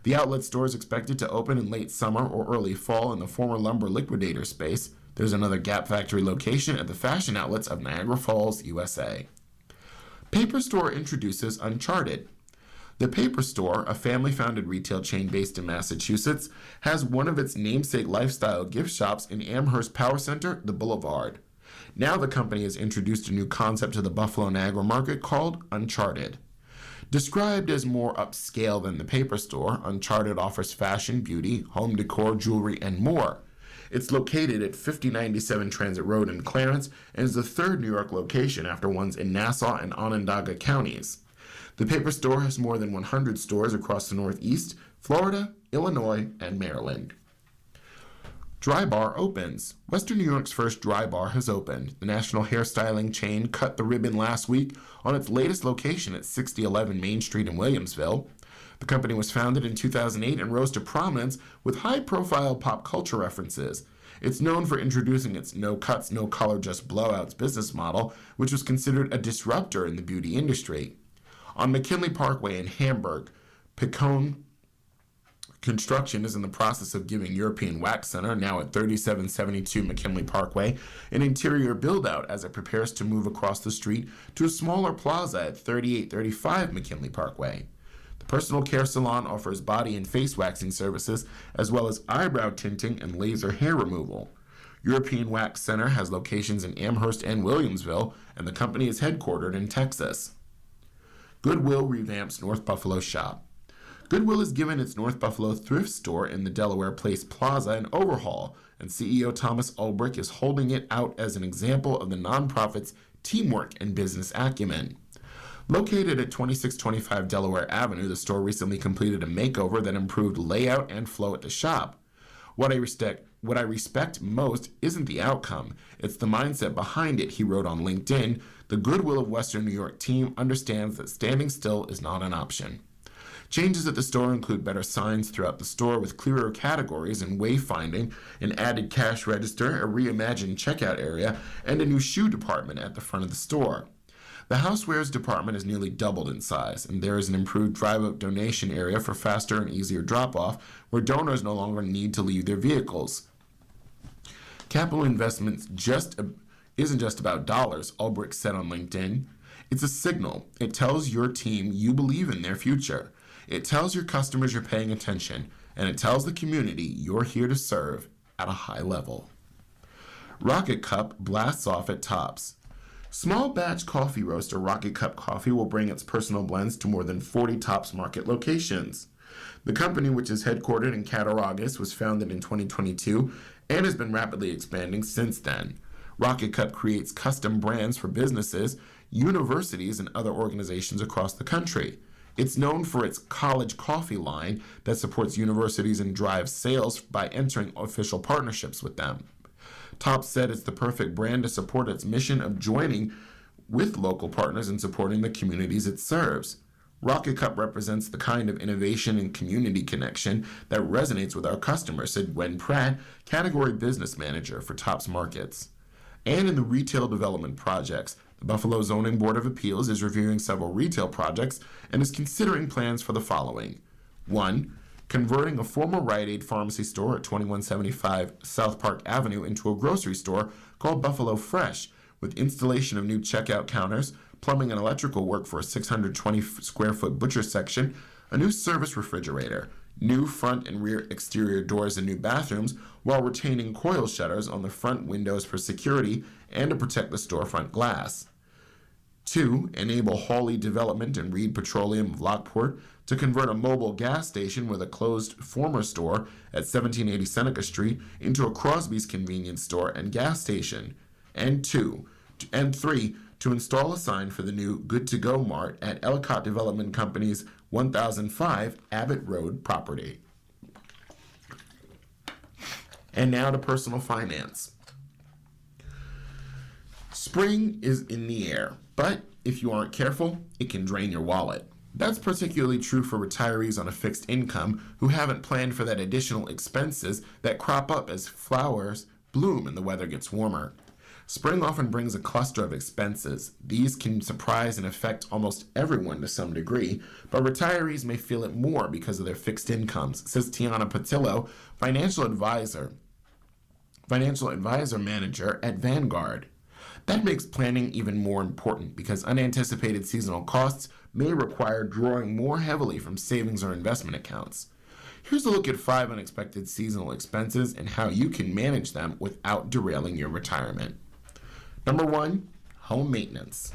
The outlet store is expected to open in late summer or early fall in the former Lumber Liquidator space. There's another Gap Factory location at the Fashion Outlets of Niagara Falls, USA. Paper Store introduces Uncharted. The Paper Store, a family-founded retail chain based in Massachusetts, has one of its namesake lifestyle gift shops in Amherst Power Center, the Boulevard. Now the company has introduced a new concept to the Buffalo Niagara market called Uncharted. Described as more upscale than the Paper Store, Uncharted offers fashion, beauty, home decor, jewelry, and more. It's located at 5097 Transit Road in Clarence and is the third New York location after ones in Nassau and Onondaga counties. The Paper Store has more than 100 stores across the Northeast, Florida, Illinois, and Maryland. Dry Bar opens. Western New York's first dry bar has opened. The national hairstyling chain cut the ribbon last week on its latest location at 6011 Main Street in Williamsville. The company was founded in 2008 and rose to prominence with high-profile pop culture references. It's known for introducing its no cuts, no color, just blowouts business model, which was considered a disruptor in the beauty industry. On McKinley Parkway in Hamburg, Picone Construction is in the process of giving European Wax Center, now at 3772 McKinley Parkway, an interior build-out as it prepares to move across the street to a smaller plaza at 3835 McKinley Parkway. The personal care salon offers body and face waxing services, as well as eyebrow tinting and laser hair removal. European Wax Center has locations in Amherst and Williamsville, and the company is headquartered in Texas. Goodwill revamps North Buffalo shop. Goodwill has given its North Buffalo thrift store in the Delaware Place Plaza an overhaul, and CEO Thomas Ulbrich is holding it out as an example of the nonprofit's teamwork and business acumen. Located at 2625 Delaware Avenue, the store recently completed a makeover that improved layout and flow at the shop. What I respect most isn't the outcome, it's the mindset behind it, he wrote on LinkedIn. The Goodwill of Western New York team understands that standing still is not an option. Changes at the store include better signs throughout the store with clearer categories and wayfinding, an added cash register, a reimagined checkout area, and a new shoe department at the front of the store. The housewares department has nearly doubled in size, and there is an improved drive-up donation area for faster and easier drop-off, where donors no longer need to leave their vehicles. Capital investments isn't just about dollars, Ulbrich said on LinkedIn. It's a signal. It tells your team you believe in their future. It tells your customers you're paying attention, and it tells the community you're here to serve at a high level. Rocket Cup blasts off at Tops. Small batch coffee roaster Rocket Cup Coffee will bring its personal blends to more than 40 Tops Market locations. The company, which is headquartered in Cattaraugus, was founded in 2022 and has been rapidly expanding since then. Rocket Cup creates custom brands for businesses, universities, and other organizations across the country. It's known for its college coffee line that supports universities and drives sales by entering official partnerships with them. Top said it's the perfect brand to support its mission of joining with local partners and supporting the communities it serves. Rocket Cup represents the kind of innovation and community connection that resonates with our customers, said Gwen Pratt, Category Business Manager for Topps Markets. And in the retail development projects, the Buffalo Zoning Board of Appeals is reviewing several retail projects and is considering plans for the following. 1. Converting a former Rite Aid pharmacy store at 2175 South Park Avenue into a grocery store called Buffalo Fresh, with installation of new checkout counters, plumbing and electrical work for a 620 square foot butcher section, a new service refrigerator, new front and rear exterior doors and new bathrooms, while retaining coil shutters on the front windows for security and to protect the storefront glass. 2. Enable Hawley Development and Reed Petroleum of Lockport to convert a mobile gas station with a closed former store at 1780 Seneca Street into a Crosby's convenience store and gas station. And 3. To install a sign for the new Good to Go Mart at Ellicott Development Company's 1005 Abbott Road property. And now to personal finance. Spring is in the air, but if you aren't careful, it can drain your wallet. That's particularly true for retirees on a fixed income who haven't planned for that additional expenses that crop up as flowers bloom and the weather gets warmer. Spring often brings a cluster of expenses. These can surprise and affect almost everyone to some degree, but retirees may feel it more because of their fixed incomes, says Tiana Patillo, financial advisor manager at Vanguard. That makes planning even more important because unanticipated seasonal costs may require drawing more heavily from savings or investment accounts. Here's a look at 5 unexpected seasonal expenses and how you can manage them without derailing your retirement. Number 1, home maintenance.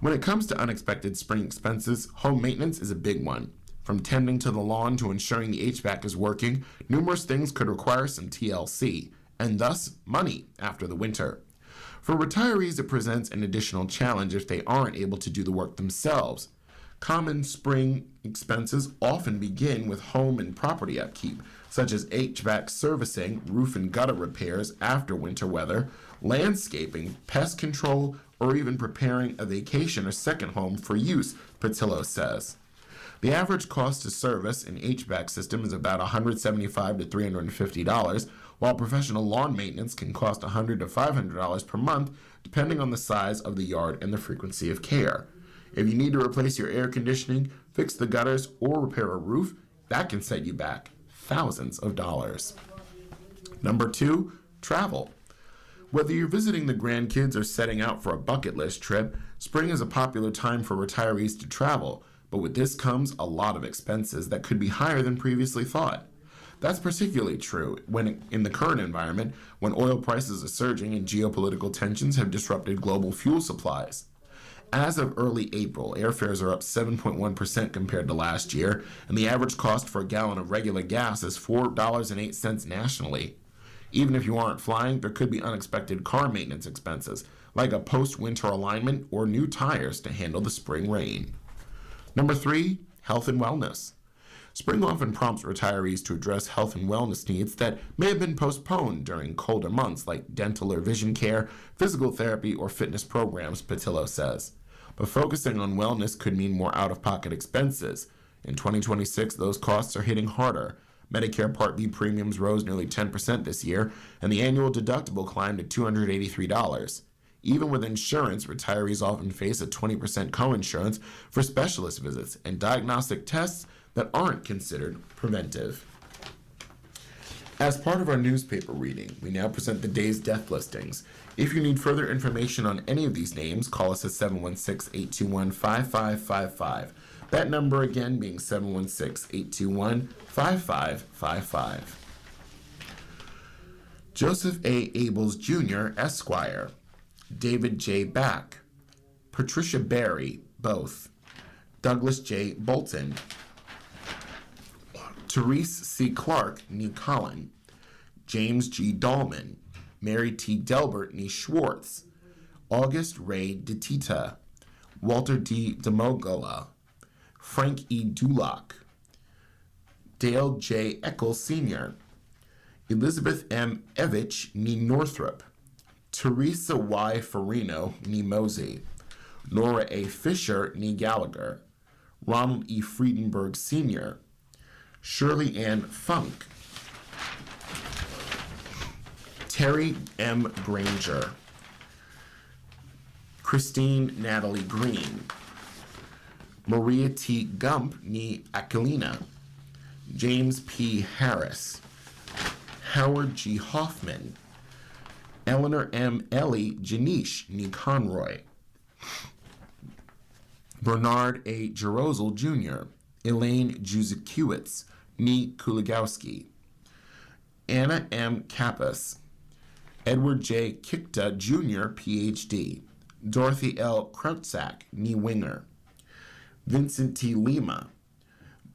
When it comes to unexpected spring expenses, home maintenance is a big one. From tending to the lawn to ensuring the HVAC is working, numerous things could require some TLC, and thus money after the winter. For retirees, it presents an additional challenge if they aren't able to do the work themselves. Common spring expenses often begin with home and property upkeep, such as HVAC servicing, roof and gutter repairs after winter weather, landscaping, pest control, or even preparing a vacation or second home for use, Patillo says. The average cost to service an HVAC system is about $175 to $350, while professional lawn maintenance can cost $100 to $500 per month, depending on the size of the yard and the frequency of care. If you need to replace your air conditioning, fix the gutters, or repair a roof, that can set you back thousands of dollars. Number 2, travel. Whether you're visiting the grandkids or setting out for a bucket list trip, spring is a popular time for retirees to travel, but with this comes a lot of expenses that could be higher than previously thought. That's particularly true in the current environment when oil prices are surging and geopolitical tensions have disrupted global fuel supplies. As of early April, airfares are up 7.1% compared to last year, and the average cost for a gallon of regular gas is $4.08 nationally. Even if you aren't flying, there could be unexpected car maintenance expenses, like a post-winter alignment or new tires to handle the spring rain. Number 3, health and wellness. Spring often prompts retirees to address health and wellness needs that may have been postponed during colder months, like dental or vision care, physical therapy, or fitness programs, Patillo says. But focusing on wellness could mean more out-of-pocket expenses. In 2026, those costs are hitting harder. Medicare Part B premiums rose nearly 10% this year, and the annual deductible climbed to $283. Even with insurance, retirees often face a 20% coinsurance for specialist visits and diagnostic tests that aren't considered preventive. As part of our newspaper reading, we now present the day's death listings. If you need further information on any of these names, call us at 716-821-5555. That number again being 716-821-5555. Joseph A. Ables Jr., Esquire. David J. Back. Patricia Berry, both. Douglas J. Bolton. Therese C. Clark, nee Collin. James G. Dahlman. Mary T. Delbert, nee Schwartz. August Ray DeTita. Walter D. Demogola. Frank E. Dulock. Dale J. Eccles Sr. Elizabeth M. Evich, nee Northrop. Teresa Y. Farino, nee Mosey. Nora A. Fisher, nee Gallagher. Ronald E. Friedenberg Sr. Shirley Ann Funk. Terry M. Granger. Christine Natalie Green. Maria T. Gump, nee Aquilina. James P. Harris. Howard G. Hoffman. Eleanor M. Ellie Janish, nee Conroy. Bernard A. Jarozel Jr. Elaine Juzikiewicz, nee Kuligowski. Anna M. Kappas. Edward J. Kikta Jr., Ph.D. Dorothy L. Krautzak, nee Winger. Vincent T. Lima.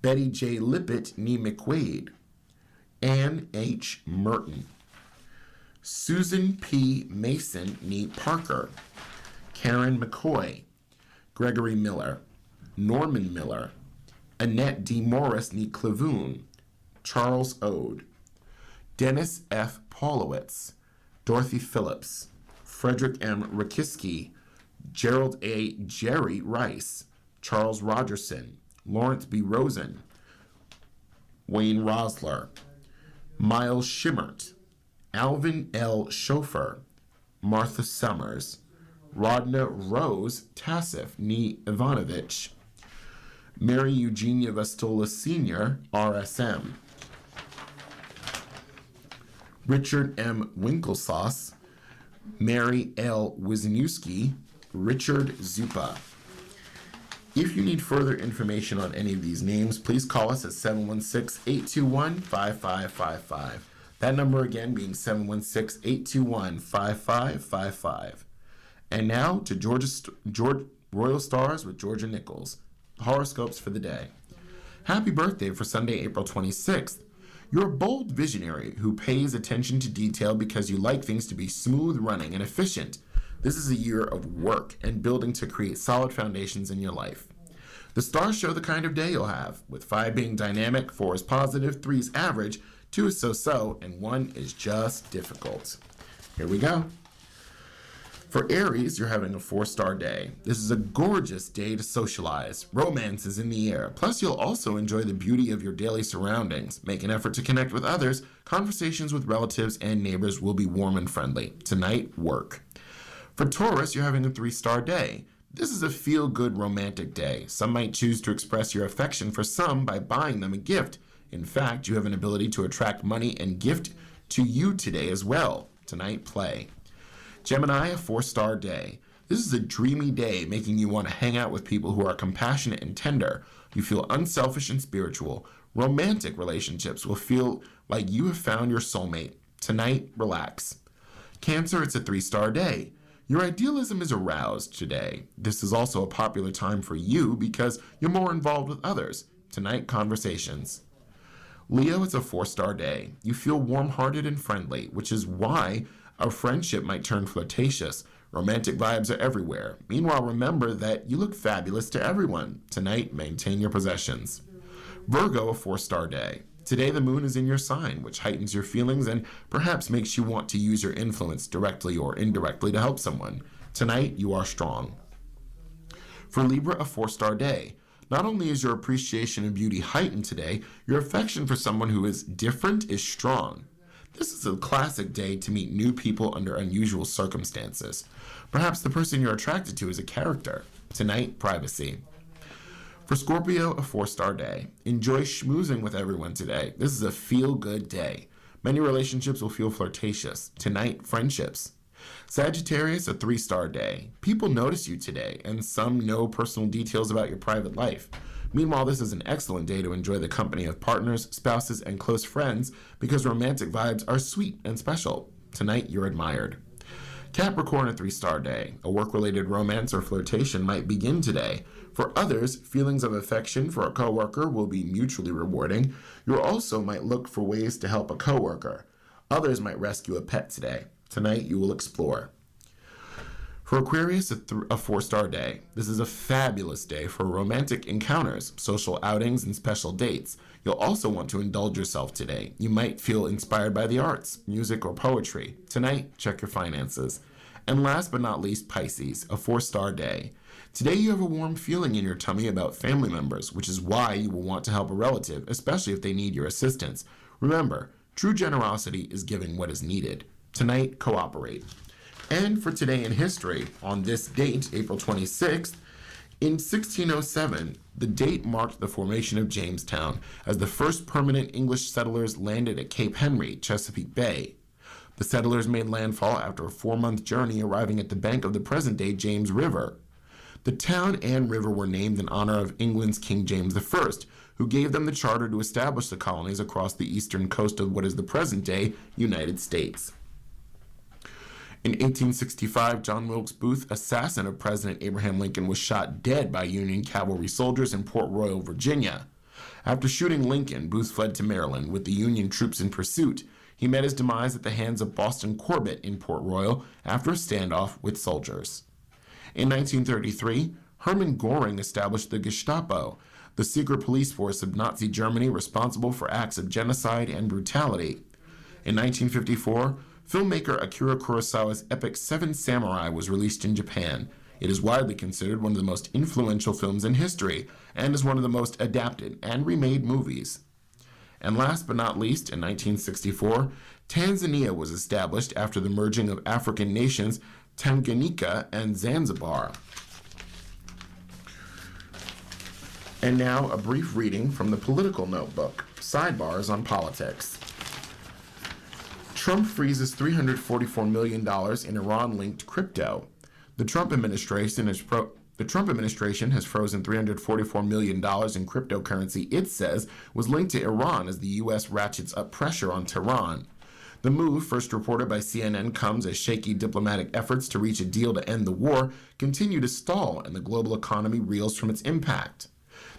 Betty J. Lippett, nee McQuaid. Ann H. Merton. Susan P. Mason, nee Parker. Karen McCoy. Gregory Miller. Norman Miller. Annette D. Morris, nee Clavoon. Charles Ode. Dennis F. Paulowitz. Dorothy Phillips. Frederick M. Rakiski. Gerald A. Jerry Rice. Charles Rogerson. Lawrence B. Rosen. Wayne Rosler. Miles Schimmert. Alvin L. Schofer. Martha Summers. Rodna Rose Tassif, nee Ivanovich. Mary Eugenia Vastola Sr., RSM. Richard M. Winkelsauce. Mary L. Wisniewski. Richard Zupa. If you need further information on any of these names, please call us at 716-821-5555. That number again being 716-821-5555. And now to Royal Stars with Georgia Nichols. Horoscopes for the day. Happy birthday for Sunday, April 26th. You're a bold visionary who pays attention to detail because you like things to be smooth running and efficient. This is a year of work and building to create solid foundations in your life. The stars show the kind of day you'll have, with 5 being dynamic, 4 is positive, 3 is average, 2 is so-so, and 1 is just difficult. Here we go. For Aries, you're having a 4-star day. This is a gorgeous day to socialize. Romance is in the air. Plus, you'll also enjoy the beauty of your daily surroundings. Make an effort to connect with others. Conversations with relatives and neighbors will be warm and friendly. Tonight, work. For Taurus, you're having a 3-star day. This is a feel-good romantic day. Some might choose to express your affection for some by buying them a gift. In fact, you have an ability to attract money and gift to you today as well. Tonight, play. Gemini, a 4-star day. This is a dreamy day, making you want to hang out with people who are compassionate and tender. You feel unselfish and spiritual. Romantic relationships will feel like you have found your soulmate. Tonight, relax. Cancer, it's a 3-star day. Your idealism is aroused today. This is also a popular time for you because you're more involved with others. Tonight, conversations. Leo, it's a 4-star day. You feel warm-hearted and friendly, which is why a friendship might turn flirtatious. Romantic vibes are everywhere. Meanwhile, remember that you look fabulous to everyone. Tonight, maintain your possessions. Virgo, a 4-star day. Today, the moon is in your sign, which heightens your feelings and perhaps makes you want to use your influence directly or indirectly to help someone. Tonight, you are strong. For Libra, a 4-star day. Not only is your appreciation of beauty heightened today, your affection for someone who is different is strong. This is a classic day to meet new people under unusual circumstances. Perhaps the person you're attracted to is a character. Tonight, privacy. For Scorpio, a 4-star day. Enjoy schmoozing with everyone today. This is a feel-good day. Many relationships will feel flirtatious. Tonight, friendships. Sagittarius, a 3-star day. People notice you today, and some know personal details about your private life. Meanwhile, this is an excellent day to enjoy the company of partners, spouses, and close friends because romantic vibes are sweet and special. Tonight, you're admired. Capricorn, a 3-star day. A work-related romance or flirtation might begin today. For others, feelings of affection for a coworker will be mutually rewarding. You also might look for ways to help a coworker. Others might rescue a pet today. Tonight, you will explore. For Aquarius, a 4-star day. This is a fabulous day for romantic encounters, social outings, and special dates. You'll also want to indulge yourself today. You might feel inspired by the arts, music, or poetry. Tonight, check your finances. And last but not least, Pisces, a 4-star day. Today you have a warm feeling in your tummy about family members, which is why you will want to help a relative, especially if they need your assistance. Remember, true generosity is giving what is needed. Tonight, cooperate. And for today in history, on this date, April 26th, in 1607, the date marked the formation of Jamestown as the first permanent English settlers landed at Cape Henry, Chesapeake Bay. The settlers made landfall after a 4-month journey, arriving at the bank of the present-day James River. The town and river were named in honor of England's King James I, who gave them the charter to establish the colonies across the eastern coast of what is the present-day United States. In 1865, John Wilkes Booth, assassin of President Abraham Lincoln, was shot dead by Union cavalry soldiers in Port Royal, Virginia. After shooting Lincoln, Booth fled to Maryland with the Union troops in pursuit. He met his demise at the hands of Boston Corbett in Port Royal after a standoff with soldiers. In 1933, Hermann Göring established the Gestapo, the secret police force of Nazi Germany responsible for acts of genocide and brutality. In 1954, filmmaker Akira Kurosawa's epic Seven Samurai was released in Japan. It is widely considered one of the most influential films in history and is one of the most adapted and remade movies. And last but not least, in 1964, Tanzania was established after the merging of African nations Tanganyika and Zanzibar. And now a brief reading from the Political Notebook, Sidebars on Politics. Trump freezes $344 million in Iran-linked crypto. The Trump administration has frozen $344 million in cryptocurrency it says was linked to Iran as the U.S. ratchets up pressure on Tehran. The move, first reported by CNN, comes as shaky diplomatic efforts to reach a deal to end the war continue to stall and the global economy reels from its impact.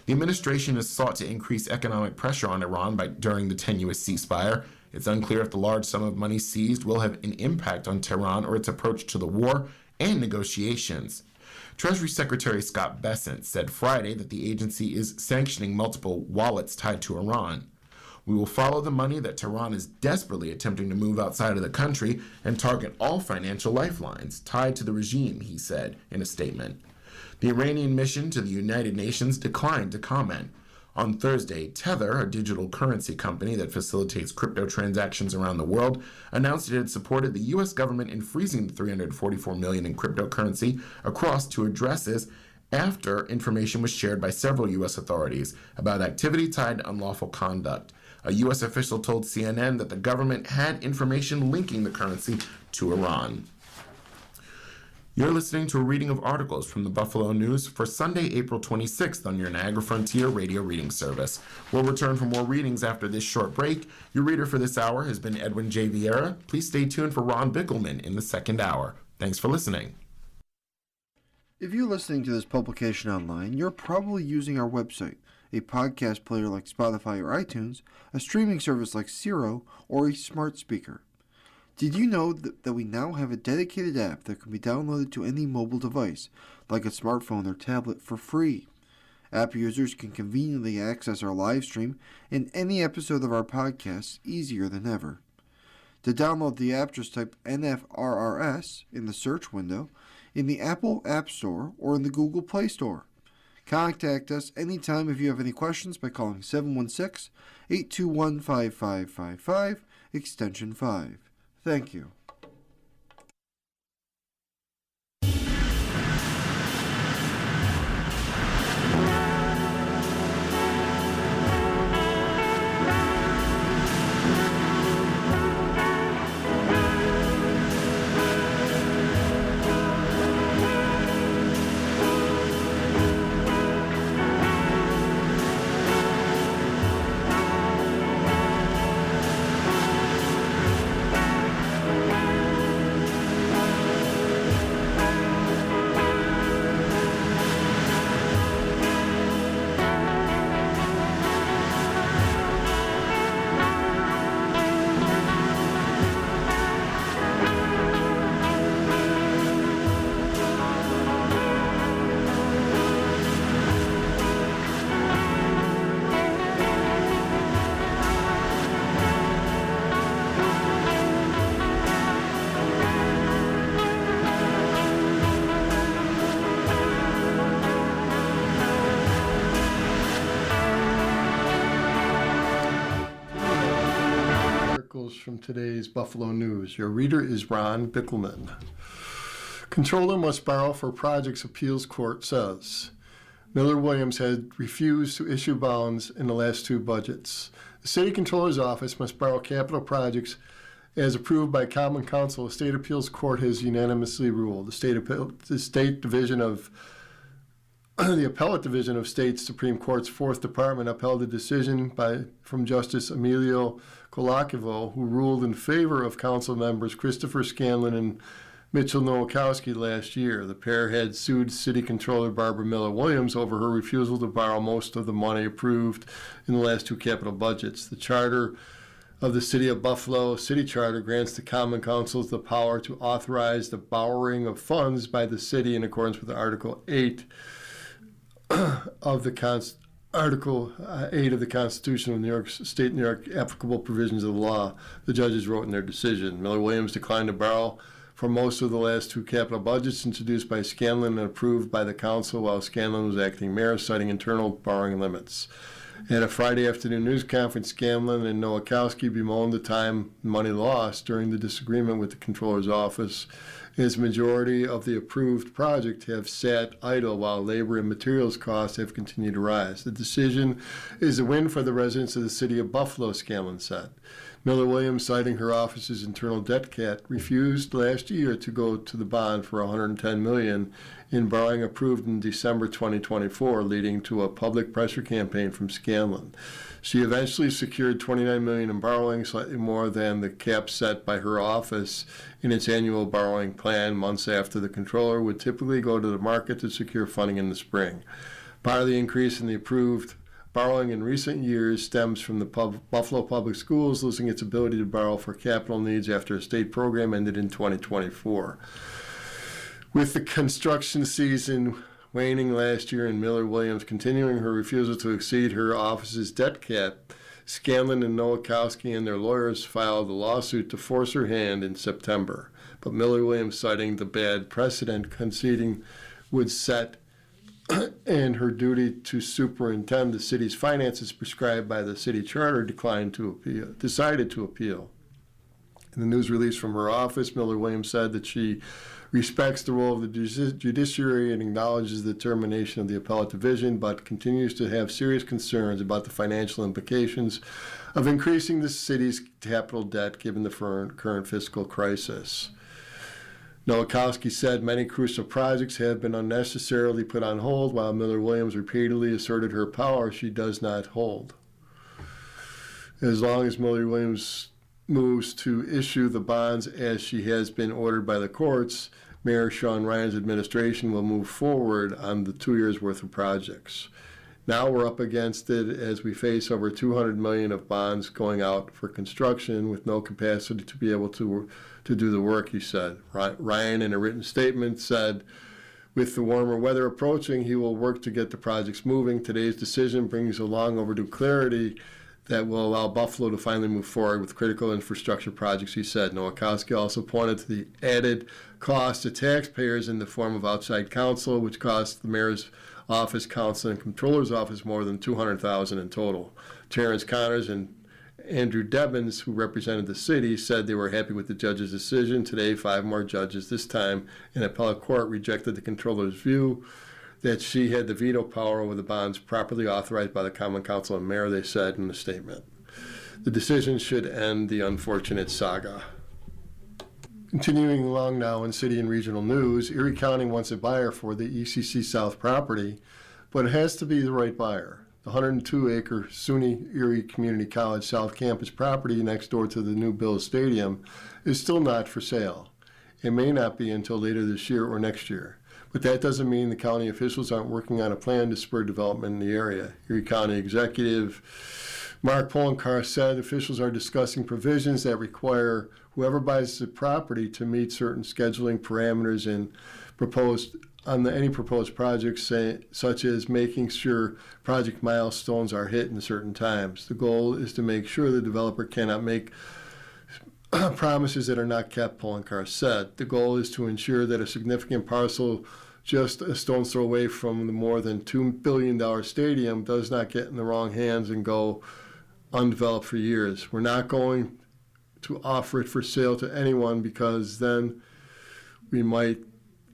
The administration has sought to increase economic pressure on Iran during the tenuous ceasefire. It's unclear if the large sum of money seized will have an impact on Tehran or its approach to the war and negotiations. Treasury Secretary Scott Bessent said Friday that the agency is sanctioning multiple wallets tied to Iran. We will follow the money that Tehran is desperately attempting to move outside of the country and target all financial lifelines tied to the regime, he said in a statement. The Iranian mission to the United Nations declined to comment. On Thursday, Tether, a digital currency company that facilitates crypto transactions around the world, announced it had supported the U.S. government in freezing the $344 million in cryptocurrency across two addresses after information was shared by several U.S. authorities about activity tied to unlawful conduct. A U.S. official told CNN that the government had information linking the currency to Iran. You're listening to a reading of articles from the Buffalo News for Sunday, April 26th on your Niagara Frontier radio reading service. We'll return for more readings after this short break. Your reader for this hour has been Edwin J. Vieira. Please stay tuned for Ron Bickelman in the second hour. Thanks for listening. If you're listening to this publication online, you're probably using our website, a podcast player like Spotify or iTunes, a streaming service like Siro, or a smart speaker. Did you know that we now have a dedicated app that can be downloaded to any mobile device, like a smartphone or tablet, for free? App users can conveniently access our live stream and any episode of our podcast easier than ever. To download the app, just type NFRRS in the search window in the Apple App Store or in the Google Play Store. Contact us anytime if you have any questions by calling 716-821-5555, extension 5. Thank you. articles from today's Buffalo News. Your reader is Ron Bickelman. Controller must borrow for projects, appeals court says. Miller Williams had refused to issue bonds in the last two budgets. The City Controller's Office must borrow capital projects as approved by Common Council. The State Appeals Court has unanimously ruled. The State Division of the Appellate Division of State Supreme Court's Fourth Department upheld a decision from Justice Emilio Colakivo, who ruled in favor of council members Christopher Scanlon and Mitchell Nowakowski last year. The pair had sued City Controller Barbara Miller Williams over her refusal to borrow most of the money approved in the last two capital budgets. The charter of the City of Buffalo City Charter grants the Common Council the power to authorize the borrowing of funds by the city in accordance with Article 8 of the Article 8 of the Constitution of New York State, New York, applicable provisions of the law, the judges wrote in their decision. Miller Williams declined to borrow for most of the last two capital budgets introduced by Scanlon and approved by the council while Scanlon was acting mayor, citing internal borrowing limits. At a Friday afternoon news conference, Scanlon and Nowakowski bemoaned the time and money lost during the disagreement with the Controller's Office, as majority of the approved project have sat idle while labor and materials costs have continued to rise. The decision is a win for the residents of the city of Buffalo, Scanlon said. Miller Williams, citing her office's internal debt cap, refused last year to go to the bond for $110 million in borrowing approved in December 2024, leading to a public pressure campaign from Scanlon. She eventually secured $29 million in borrowing, slightly more than the cap set by her office in its annual borrowing plan, months after the controller would typically go to the market to secure funding in the spring. Part of the increase in the approved borrowing in recent years stems from the Buffalo Public Schools losing its ability to borrow for capital needs after a state program ended in 2024. With the construction season waning last year and Miller Williams continuing her refusal to exceed her office's debt cap, Scanlon and Nowakowski and their lawyers filed a lawsuit to force her hand in September. But Miller Williams, citing the bad precedent conceding would set and her duty to superintend the city's finances prescribed by the city charter, decided to appeal. In the news release from her office, Miller Williams said that she respects the role of the judiciary and acknowledges the determination of the appellate division, but continues to have serious concerns about the financial implications of increasing the city's capital debt given the current fiscal crisis. Nowakowski said many crucial projects have been unnecessarily put on hold, while Miller Williams repeatedly asserted her power she does not hold. As long as Miller Williams moves to issue the bonds as she has been ordered by the courts, Mayor Sean Ryan's administration will move forward on the 2 years' worth of projects. Now we're up against it as we face over $200 million of bonds going out for construction with no capacity to be able to do the work, he said. Ryan, in a written statement, said, with the warmer weather approaching, he will work to get the projects moving. Today's decision brings a long overdue clarity that will allow Buffalo to finally move forward with critical infrastructure projects, he said. Nowakowski also pointed to the added cost to taxpayers in the form of outside counsel, which cost the mayor's office, council, and controller's office more than $200,000 in total. Terrence Connors and Andrew Debbins, who represented the city, said they were happy with the judge's decision. Today, 5 more judges, this time in appellate court, rejected the controller's view that she had the veto power over the bonds properly authorized by the Common Council and Mayor, they said in the statement. The decision should end the unfortunate saga. Continuing along now in city and regional news, Erie County wants a buyer for the ECC South property, but it has to be the right buyer. The 102-acre SUNY Erie Community College South Campus property next door to the new Bills Stadium is still not for sale. It may not be until later this year or next year. But that doesn't mean the county officials aren't working on a plan to spur development in the area. Erie County Executive Mark Poloncarz said officials are discussing provisions that require whoever buys the property to meet certain scheduling parameters and any proposed projects, such as making sure project milestones are hit in certain times. The goal is to make sure the developer cannot make promises that are not kept, Poloncarz said. The goal is to ensure that a significant parcel just a stone's throw away from the more than $2 billion stadium does not get in the wrong hands and go undeveloped for years. We're not going to offer it for sale to anyone, because then we might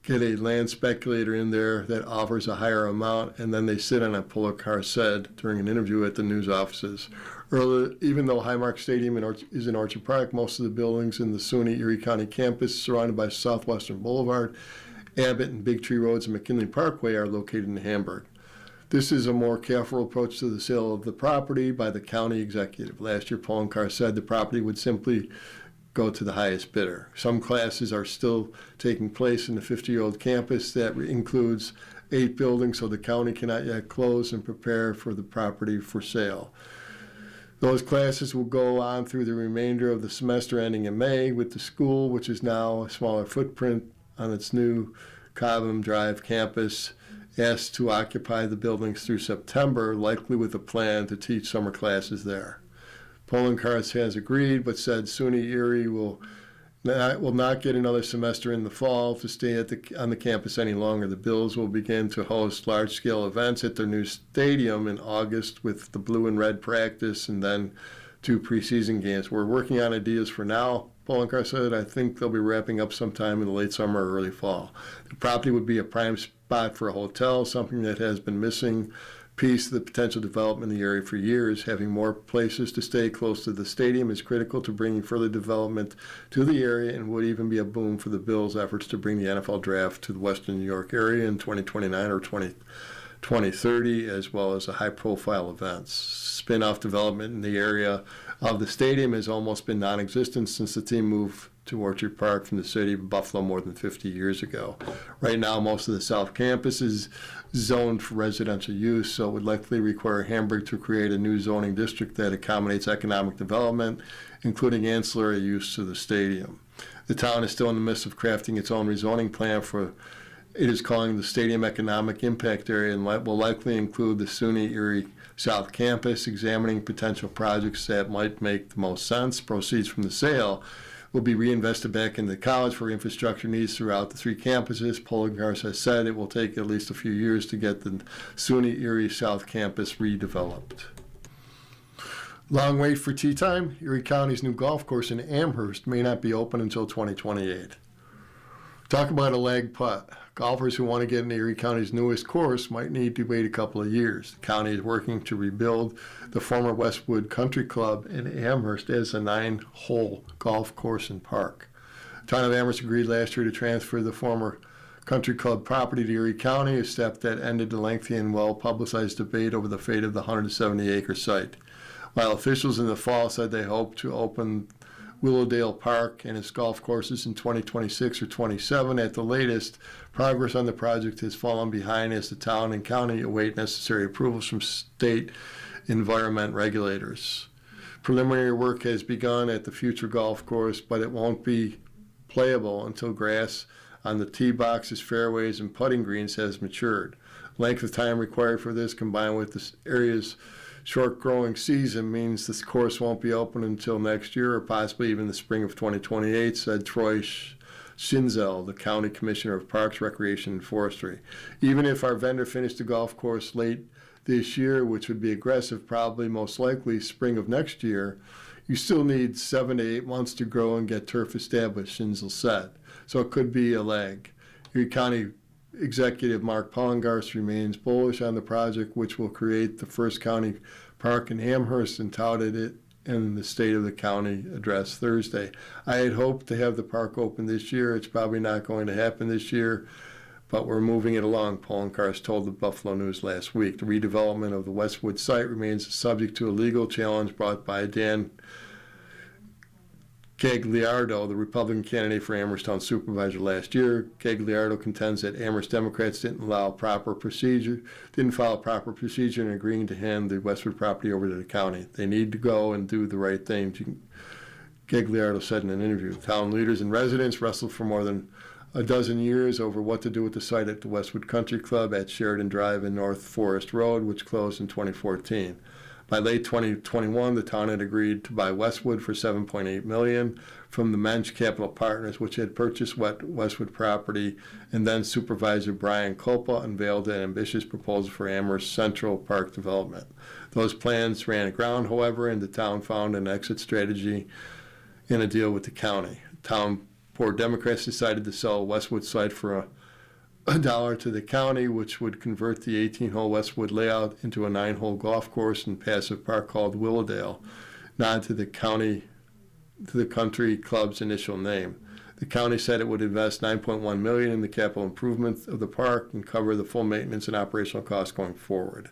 get a land speculator in there that offers a higher amount, and then they sit on it, Poloncarz said during an interview at the news offices. Earlier, even though Highmark Stadium is in Orchard Park, most of the buildings in the SUNY Erie County campus, surrounded by Southwestern Boulevard, Abbott and Big Tree Roads and McKinley Parkway, are located in Hamburg. This is a more careful approach to the sale of the property by the county executive. Last year, Poloncarz said the property would simply go to the highest bidder. Some classes are still taking place in the 50-year-old campus that includes 8 buildings, so the county cannot yet close and prepare for the property for sale. Those classes will go on through the remainder of the semester ending in May, with the school, which is now a smaller footprint on its new Cobham Drive campus, asked to occupy the buildings through September, likely with a plan to teach summer classes there. Poloncarz has agreed, but said SUNY Erie will not get another semester in the fall to stay on the campus any longer. The Bills will begin to host large-scale events at their new stadium in August with the blue and red practice and then 2 preseason games. We're working on ideas for now, Poloncarz said. I think they'll be wrapping up sometime in the late summer or early fall. The property would be a prime spot for a hotel, something that has been missing piece of the potential development in the area for years. Having more places to stay close to the stadium is critical to bringing further development to the area, and would even be a boom for the Bills' efforts to bring the NFL draft to the Western New York area in 2029 or 2030, as well as high-profile events. Spin-off development in the area of the stadium has almost been non-existent since the team moved to Orchard Park from the city of Buffalo more than 50 years ago. Right now, most of the South Campus is zoned for residential use, so it would likely require Hamburg to create a new zoning district that accommodates economic development, including ancillary use to the stadium. The town is still in the midst of crafting its own rezoning plan for it is calling the Stadium Economic Impact Area, and will likely include the SUNY Erie South Campus. Examining potential projects that might make the most sense. Proceeds from the sale will be reinvested back into the college for infrastructure needs throughout the 3 campuses. Poloncarz has said it will take at least a few years to get the SUNY Erie South Campus redeveloped. Long wait for tea time. Erie County's new golf course in Amherst may not be open until 2028. Talk about a lag putt. Golfers who want to get into Erie County's newest course might need to wait a couple of years. The county is working to rebuild the former Westwood Country Club in Amherst as a 9-hole golf course and park. The town of Amherst agreed last year to transfer the former Country Club property to Erie County, a step that ended the lengthy and well-publicized debate over the fate of the 170-acre site. While officials in the fall said they hope to open Willowdale Park and its golf courses in 2026 or 27 at the latest, progress on the project has fallen behind as the town and county await necessary approvals from state environment regulators. Preliminary work has begun at the future golf course, but it won't be playable until grass on the tee boxes, fairways, and putting greens has matured. Length of time required for this, combined with this area's short growing season, means this course won't be open until next year or possibly even the spring of 2028, said Troy Schinzel, the County Commissioner of Parks, Recreation, and Forestry. Even if our vendor finished the golf course late this year, which would be aggressive, probably most likely spring of next year, you still need 7 to 8 months to grow and get turf established, Schinzel said. So it could be a lag. Erie County Executive Mark Poloncarz remains bullish on the project, which will create the first county park in Amherst, and touted it in the State of the County address Thursday. I had hoped to have the park open this year. It's probably not going to happen this year, but we're moving it along, Poloncarz told the Buffalo News last week. The redevelopment of the Westwood site remains subject to a legal challenge brought by Dan Gagliardo, the Republican candidate for Amherst Town Supervisor last year. Gagliardo contends that Amherst Democrats didn't follow proper procedure in agreeing to hand the Westwood property over to the county. They need to go and do the right thing, Gagliardo said in an interview. Town leaders and residents wrestled for more than a dozen years over what to do with the site at the Westwood Country Club at Sheridan Drive and North Forest Road, which closed in 2014. By late 2021, the town had agreed to buy Westwood for $7.8 million from the Mensch Capital Partners, which had purchased Westwood property, and then Supervisor Brian Kolpa unveiled an ambitious proposal for Amherst Central Park development. Those plans ran aground, however, and the town found an exit strategy in a deal with the county. Town Board Democrats decided to sell Westwood site for $1 to the county, which would convert the 18-hole Westwood layout into a 9-hole golf course and passive park called Willowdale, not to the country club's initial name. The county said it would invest $9.1 million in the capital improvement of the park and cover the full maintenance and operational costs going forward.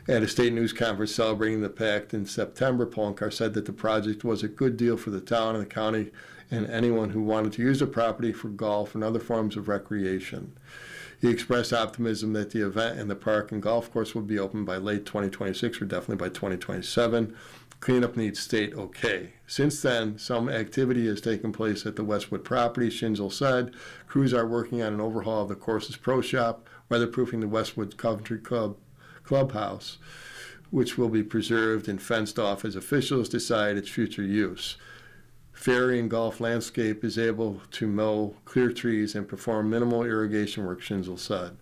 At a state news conference celebrating the pact in September, Poloncarz said that the project was a good deal for the town and the county and anyone who wanted to use the property for golf and other forms of recreation. He expressed optimism that the event and the park and golf course will be open by late 2026 or definitely by 2027. Cleanup needs state okay. Since then, some activity has taken place at the Westwood property, Schinzel said. Crews are working on an overhaul of the course's pro shop, weatherproofing the Westwood Country Club clubhouse, which will be preserved and fenced off as officials decide its future use. Ferry and golf landscape is able to mow, clear trees, and perform minimal irrigation work, Schinzel said.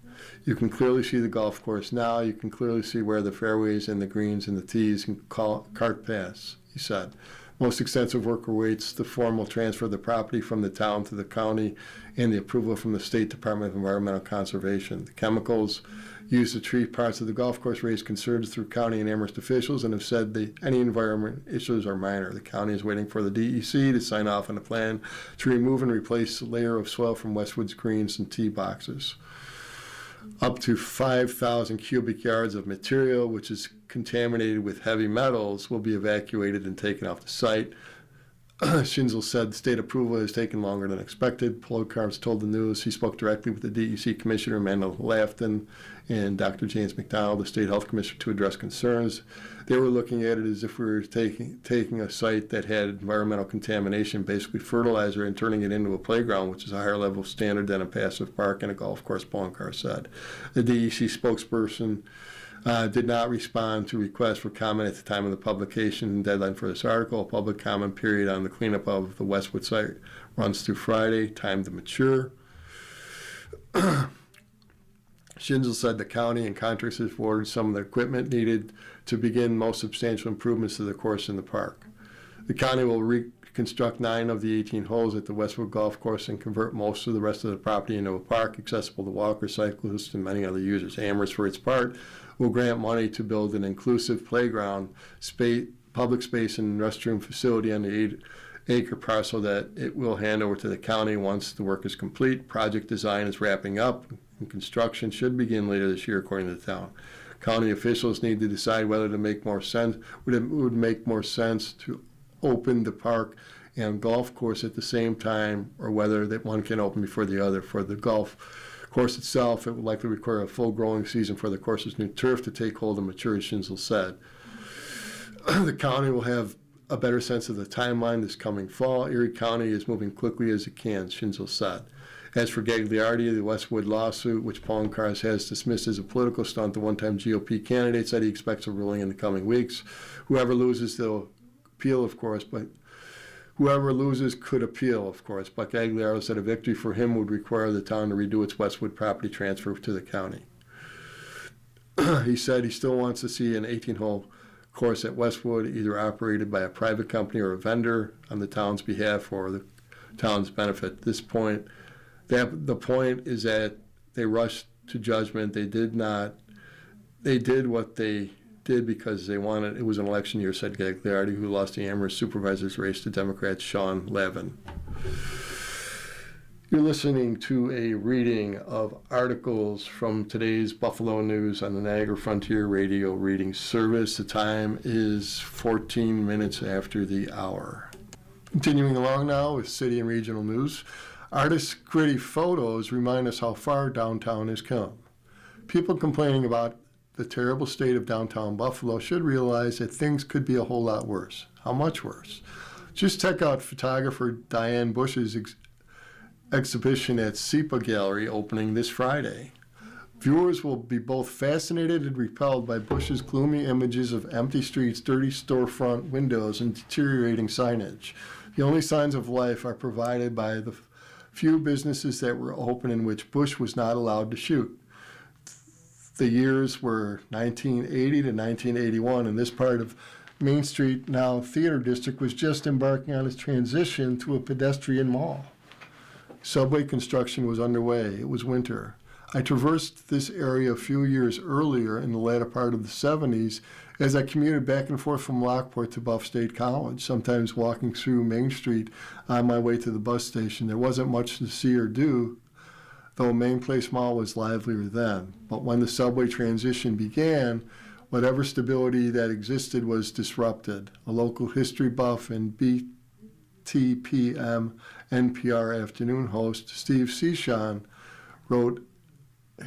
You can clearly see the golf course now. You can clearly see where the fairways and the greens and the tees and cart paths, he said. Most extensive work awaits the formal transfer of the property from the town to the county and the approval from the State Department of Environmental Conservation. The chemicals used to treat parts of the golf course raised concerns through county and Amherst officials and have said that any environment issues are minor. The county is waiting for the DEC to sign off on a plan to remove and replace a layer of soil from Westwood's greens and tee boxes. Up to 5,000 cubic yards of material, which is contaminated with heavy metals, will be evacuated and taken off the site. Schinzel said state approval has taken longer than expected. Poloncarz told the news he spoke directly with the DEC Commissioner Amanda Lafton and Dr. James McDonald, the State Health Commissioner, to address concerns. They were looking at it as if we were taking a site that had environmental contamination, basically fertilizer, and turning it into a playground, which is a higher level standard than a passive park and a golf course, Poloncarz said. The DEC spokesperson did not respond to requests for comment at the time of the publication and deadline for this article. A public comment period on the cleanup of the Westwood site runs through Friday, time to mature. Schinzel said the county and contractors have ordered some of the equipment needed to begin most substantial improvements to the course in the park. The county will reconstruct 9 of the 18 holes at the Westwood Golf Course and convert most of the rest of the property into a park accessible to walkers, cyclists, and many other users. Amherst, for its part, will grant money to build an inclusive playground, public space, and restroom facility on the 8-acre parcel that it will hand over to the county once the work is complete. Project design is wrapping up, and construction should begin later this year, according to the town. County officials need to decide whether it would make more sense to open the park and golf course at the same time, or whether that one can open before the other. For the golf course itself, it would likely require a full growing season for the course's new turf to take hold and mature, as Schinzel said. The county will have a better sense of the timeline this coming fall. Erie County is moving quickly as it can, Schinzel said. As for Gagliardi, the Westwood lawsuit, which Poloncarz has dismissed as a political stunt, the one-time GOP candidate said he expects a ruling in the coming weeks. Whoever loses, they'll appeal, of course, but whoever loses could appeal, of course. But Gagliardi said a victory for him would require the town to redo its Westwood property transfer to the county. He said he still wants to see an 18-hole course at Westwood, either operated by a private company or a vendor on the town's behalf for the town's benefit. At this point, the point is that they rushed to judgment. They did what they did because they wanted. It was an election year, said Gagliardi, who lost the Amherst supervisor's race to Democrat Sean Lavin. You're listening to a reading of articles from today's Buffalo News on the Niagara Frontier Radio Reading Service. The time is 14 minutes after the hour. Continuing along now with city and regional news. Artists' gritty photos remind us how far downtown has come. People complaining about the terrible state of downtown Buffalo should realize that things could be a whole lot worse. How much worse? Just check out photographer Diane Bush's exhibition at SEPA Gallery opening this Friday. Viewers will be both fascinated and repelled by Bush's gloomy images of empty streets, dirty storefront windows, and deteriorating signage. The only signs of life are provided by the few businesses that were open in which Bush was not allowed to shoot. The years were 1980 to 1981. In this part of Main Street, now Theater District, was just embarking on its transition to a pedestrian mall. Subway construction was underway. It was winter. I traversed this area a few years earlier in the latter part of the 70s as I commuted back and forth from Lockport to Buff State College, sometimes walking through Main Street on my way to the bus station. There wasn't much to see or do, though Main Place Mall was livelier then. But when the subway transition began, whatever stability that existed was disrupted. A local history buff and BTPM NPR afternoon host, Steve Cichon, wrote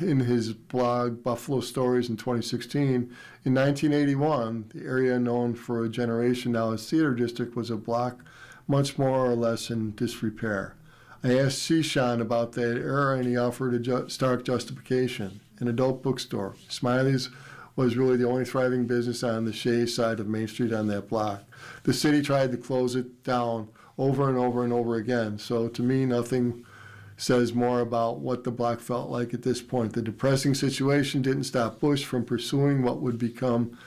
in his blog Buffalo Stories in 2016, in 1981, the area known for a generation now as Theater District was a block much more or less in disrepair. I asked Cichon about that era and he offered a stark justification. An adult bookstore. Smiley's was really the only thriving business on the Shea side of Main Street on that block. The city tried to close it down over and over and over again, so to me nothing says more about what the block felt like at this point. The depressing situation didn't stop Bush from pursuing what would become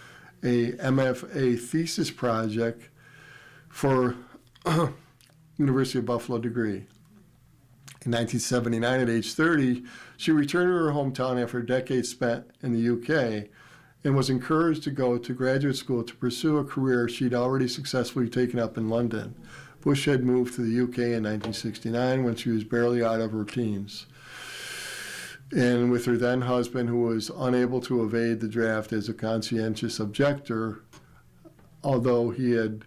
a MFA thesis project for University of Buffalo degree. In 1979, at age 30, she returned to her hometown after decades spent in the UK and was encouraged to go to graduate school to pursue a career she'd already successfully taken up in London. Bush had moved to the UK in 1969 when she was barely out of her teens, and with her then husband, who was unable to evade the draft as a conscientious objector, although he had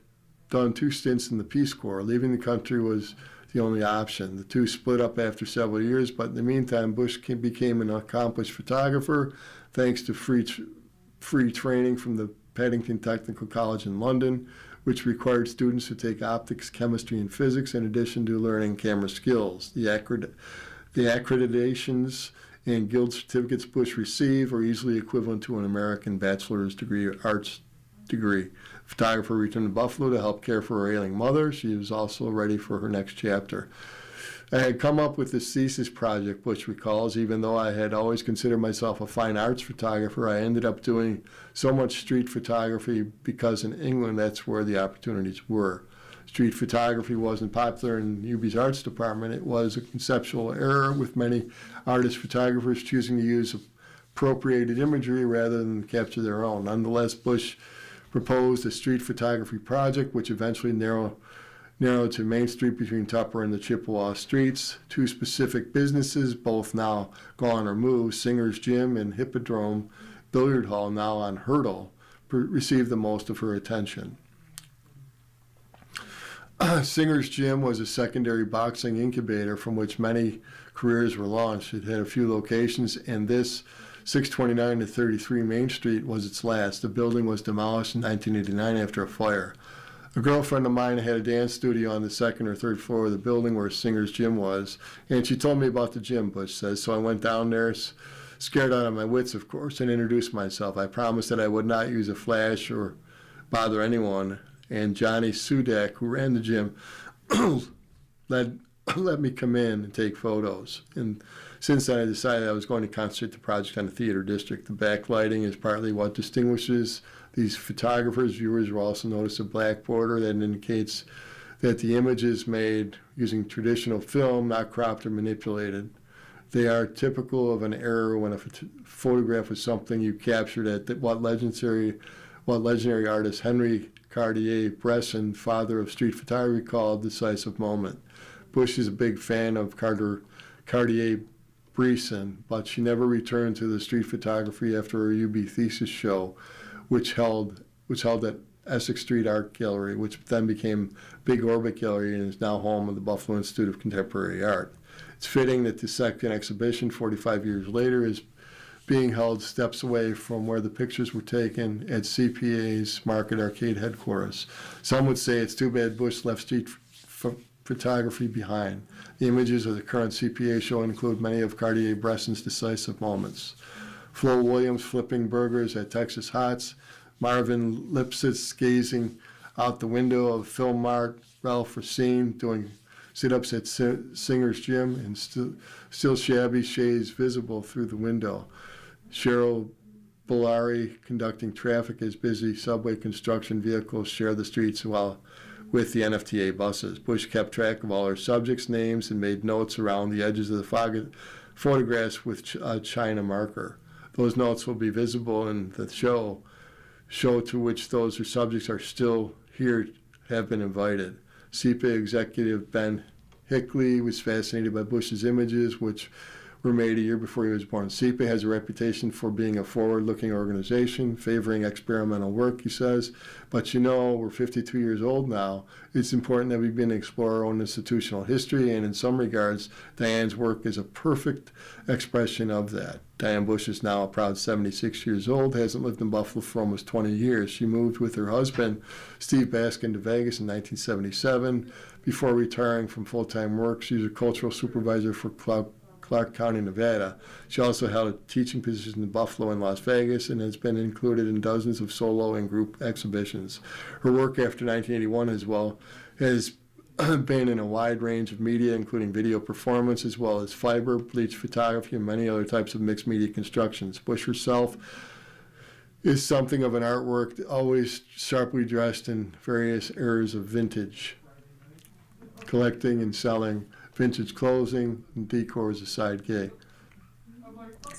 done 2 stints in the Peace Corps. Leaving the country was the only option. The two split up after several years, but in the meantime, Bush became an accomplished photographer thanks to free training from the Paddington Technical College in London, which required students to take optics, chemistry, and physics in addition to learning camera skills. The accreditations and guild certificates Bush received were easily equivalent to an American bachelor's degree, arts degree. The photographer returned to Buffalo to help care for her ailing mother. She was also ready for her next chapter. I had come up with this thesis project, Bush recalls. Even though I had always considered myself a fine arts photographer, I ended up doing so much street photography because in England that's where the opportunities were. Street photography wasn't popular in UB's arts department. It was a conceptual error, with many artist photographers choosing to use appropriated imagery rather than capture their own. Nonetheless, Bush proposed a street photography project, which eventually narrowed to Main Street between Tupper and the Chippewa Streets. 2 specific businesses, both now gone or moved, Singer's Gym and Hippodrome Billiard Hall, now on Hurdle, received the most of her attention. Singer's Gym was a secondary boxing incubator from which many careers were launched. It had a few locations, and this 629 to 33 Main Street was its last. The building was demolished in 1989 after a fire. A girlfriend of mine had a dance studio on the 2nd or 3rd floor of the building where Singer's Gym was, and she told me about the gym, Bush says. So I went down there, scared out of my wits, of course, and introduced myself. I promised that I would not use a flash or bother anyone, and Johnny Sudak, who ran the gym, let me come in and take photos. And since then, I decided I was going to concentrate the project on the Theater District. The backlighting is partly what distinguishes these photographers. Viewers will also notice a black border that indicates that the image is made using traditional film, not cropped or manipulated. They are typical of an era when a photograph was something you captured at what legendary artist Henry Cartier-Bresson, father of street photography, called decisive moment. Bush is a big fan of Cartier-Bresson, but she never returned to the street photography after her UB thesis show, which held at Essex Street Art Gallery, which then became Big Orbit Gallery and is now home of the Buffalo Institute of Contemporary Art. It's fitting that the second exhibition, 45 years later, is being held steps away from where the pictures were taken at CPA's Market Arcade headquarters. Some would say it's too bad Bush left street photography behind. The images of the current CPA show include many of Cartier-Bresson's decisive moments. Flo Williams flipping burgers at Texas Hots, Marvin Lipsitz gazing out the window of Film Mart, Ralph Racine doing sit-ups at Singer's Gym, and still shabby shades visible through the window. Cheryl Bellari conducting traffic as busy subway construction vehicles share the streets while with the NFTA buses. Bush kept track of all her subjects' names and made notes around the edges of the photographs with a China marker. Those notes will be visible in the show to which those whose subjects are still here have been invited. SEPA executive Ben Hickley was fascinated by Bush's images, which were made a year before he was born. SEPA has a reputation for being a forward-looking organization, favoring experimental work, he says. But we're 52 years old now. It's important that we begin to explore our own institutional history, and in some regards, Diane's work is a perfect expression of that. Diane Bush is now a proud 76 years old, hasn't lived in Buffalo for almost 20 years. She moved with her husband, Steve Baskin, to Vegas in 1977. Before retiring from full-time work, she was a cultural supervisor for Clark County, Nevada. She also held a teaching position in Buffalo and Las Vegas and has been included in dozens of solo and group exhibitions. Her work after 1981 has been in a wide range of media, including video performance, as well as fiber, bleach photography, and many other types of mixed media constructions. Bush herself is something of an artwork, always sharply dressed in various eras of vintage, collecting and selling vintage clothing and decor as a side gig.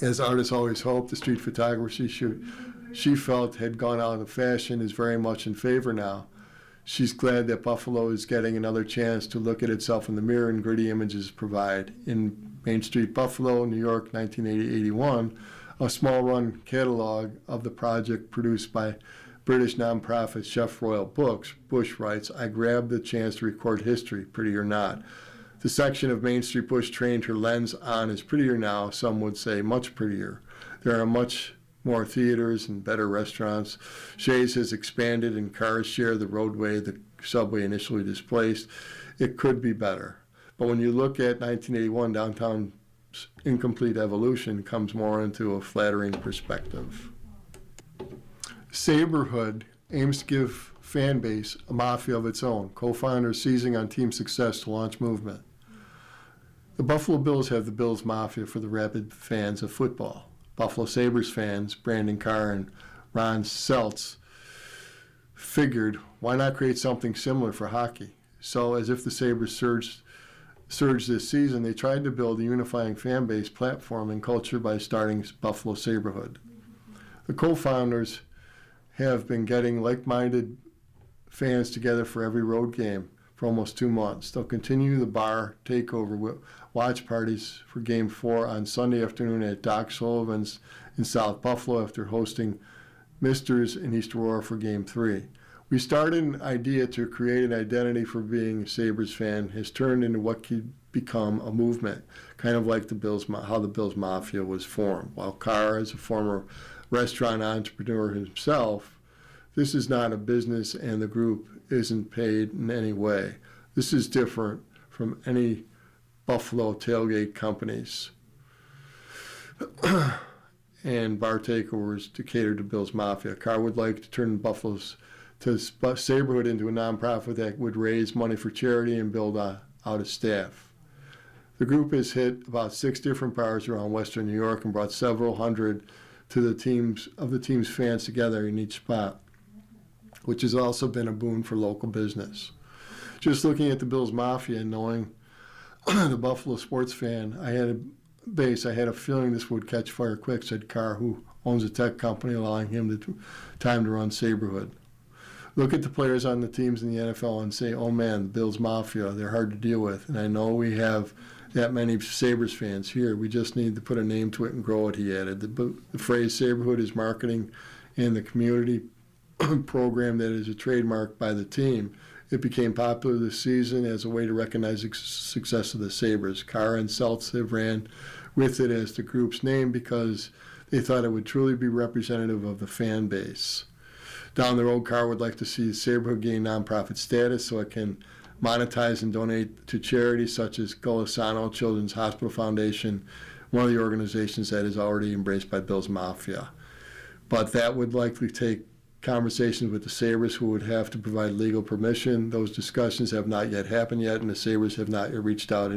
As artists always hoped, the street photography she felt had gone out of fashion is very much in favor now. She's glad that Buffalo is getting another chance to look at itself in the mirror and gritty images provide. In Main Street, Buffalo, New York, 1980-81, a small-run catalog of the project produced by British nonprofit Chef Royal Books, Bush writes, I grabbed the chance to record history, pretty or not. The section of Main Street Bush trained her lens on is prettier now, some would say much prettier. There are much more theaters and better restaurants. Shays has expanded and cars share the roadway the subway initially displaced. It could be better. But when you look at 1981, downtown's incomplete evolution comes more into a flattering perspective. Saberhood aims to give fan base a mafia of its own, co-founders seizing on team success to launch movement. The Buffalo Bills have the Bills Mafia for the rabid fans of football. Buffalo Sabres fans, Brandon Carr and Ron Seltz, figured, why not create something similar for hockey? So, as if the Sabres surged this season, they tried to build a unifying fan base platform and culture by starting Buffalo Saberhood. The co-founders have been getting like-minded fans together for every road game for almost 2 months. They'll continue the bar takeover watch parties for Game 4 on Sunday afternoon at Doc Sullivan's in South Buffalo after hosting Misters in East Aurora for Game 3. We started an idea to create an identity for being a Sabres fan has turned into what could become a movement, kind of like how the Bills Mafia was formed. While Carr is a former restaurant entrepreneur himself, this is not a business and the group isn't paid in any way. This is different from any Buffalo tailgate companies and bar takeovers to cater to Bills Mafia. Carr would like to turn Buffalo's Saberhood into a nonprofit that would raise money for charity and build out a staff. The group has hit about 6 different bars around Western New York and brought several hundred to the team's fans together in each spot, which has also been a boon for local business. Just looking at the Bills Mafia and knowing the Buffalo sports fan, I had a feeling this would catch fire quick, said Carr, who owns a tech company, allowing him time to run Saberhood. Look at the players on the teams in the NFL and say, oh man, the Bills Mafia, they're hard to deal with. And I know we have that many Sabres fans here. We just need to put a name to it and grow it, he added. The phrase Saberhood is marketing in the community program that is a trademark by the team. It became popular this season as a way to recognize the success of the Sabres. Carr and Seltz have ran with it as the group's name because they thought it would truly be representative of the fan base. Down the road, Carr would like to see Saberhood gain nonprofit status so it can monetize and donate to charities such as Golisano Children's Hospital Foundation, one of the organizations that is already embraced by Bills Mafia. But that would likely take conversations with the Sabres, who would have to provide legal permission. Those discussions have not yet happened yet, and the Sabres have not reached out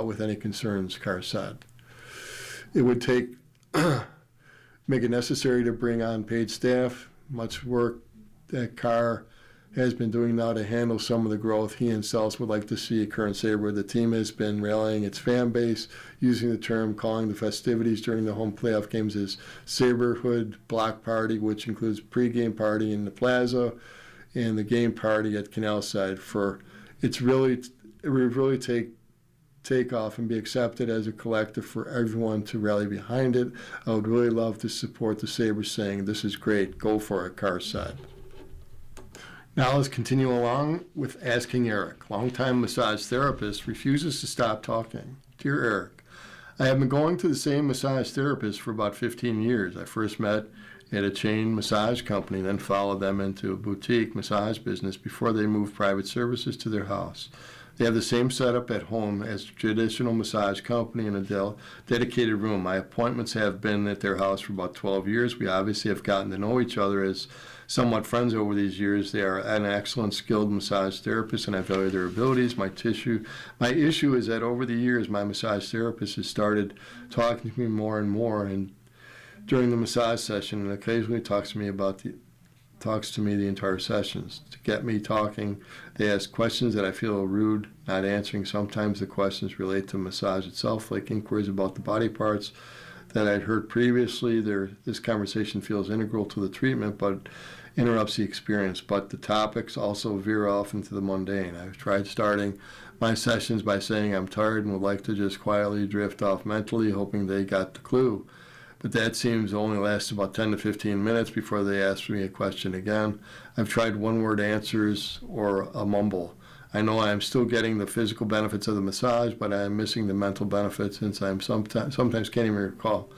with any concerns, Carr said. It would take make it necessary to bring on paid staff. Much work that Carr has been doing now to handle some of the growth he himself would like to see at Current Sabre. The team has been rallying its fan base, using the term, calling the festivities during the home playoff games as Saberhood Block Party, which includes pregame party in the plaza and the game party at Canalside. It would really take off and be accepted as a collective for everyone to rally behind it. I would really love to support the Sabres saying, "This is great, go for it," Carr said. Now let's continue along with Asking Eric. Longtime massage therapist refuses to stop talking. Dear Eric, I have been going to the same massage therapist for about 15 years. I first met at a chain massage company, then followed them into a boutique massage business before they moved private services to their house. They have the same setup at home as a traditional massage company in a dedicated room. My appointments have been at their house for about 12 years. We obviously have gotten to know each other as somewhat friends over these years. They are an excellent skilled massage therapist and I value their abilities. My issue is that over the years my massage therapist has started talking to me more and more, and during the massage session, and occasionally talks to me the entire sessions. To get me talking, they ask questions that I feel rude not answering. Sometimes the questions relate to massage itself, like inquiries about the body parts that I'd heard previously. This conversation feels integral to the treatment, but interrupts the experience. But the topics also veer off into the mundane. I've tried starting my sessions by saying I'm tired and would like to just quietly drift off mentally, hoping they got the clue. But that seems to only last about 10 to 15 minutes before they ask me a question again. I've tried one-word answers or a mumble. I know I am still getting the physical benefits of the massage, but I am missing the mental benefits since I sometimes can't even recall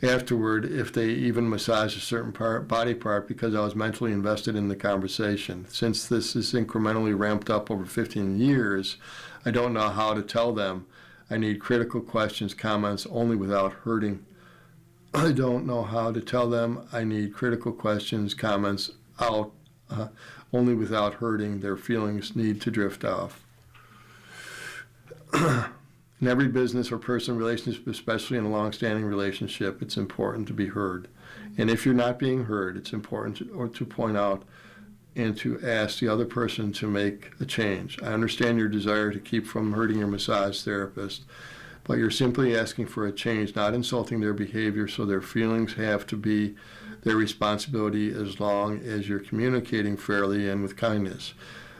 afterward if they even massage a certain body part because I was mentally invested in the conversation. Since this is incrementally ramped up over 15 years, I don't know how to tell them I need critical questions, comments only without hurting. I don't know how to tell them I need critical questions, comments out only without hurting. Their feelings need to drift off. In every business or person relationship, especially in a long-standing relationship, it's important to be heard. And if you're not being heard, it's important to point out and to ask the other person to make a change. I understand your desire to keep from hurting your massage therapist, but you're simply asking for a change, not insulting their behavior, so their feelings have to be their responsibility as long as you're communicating fairly and with kindness.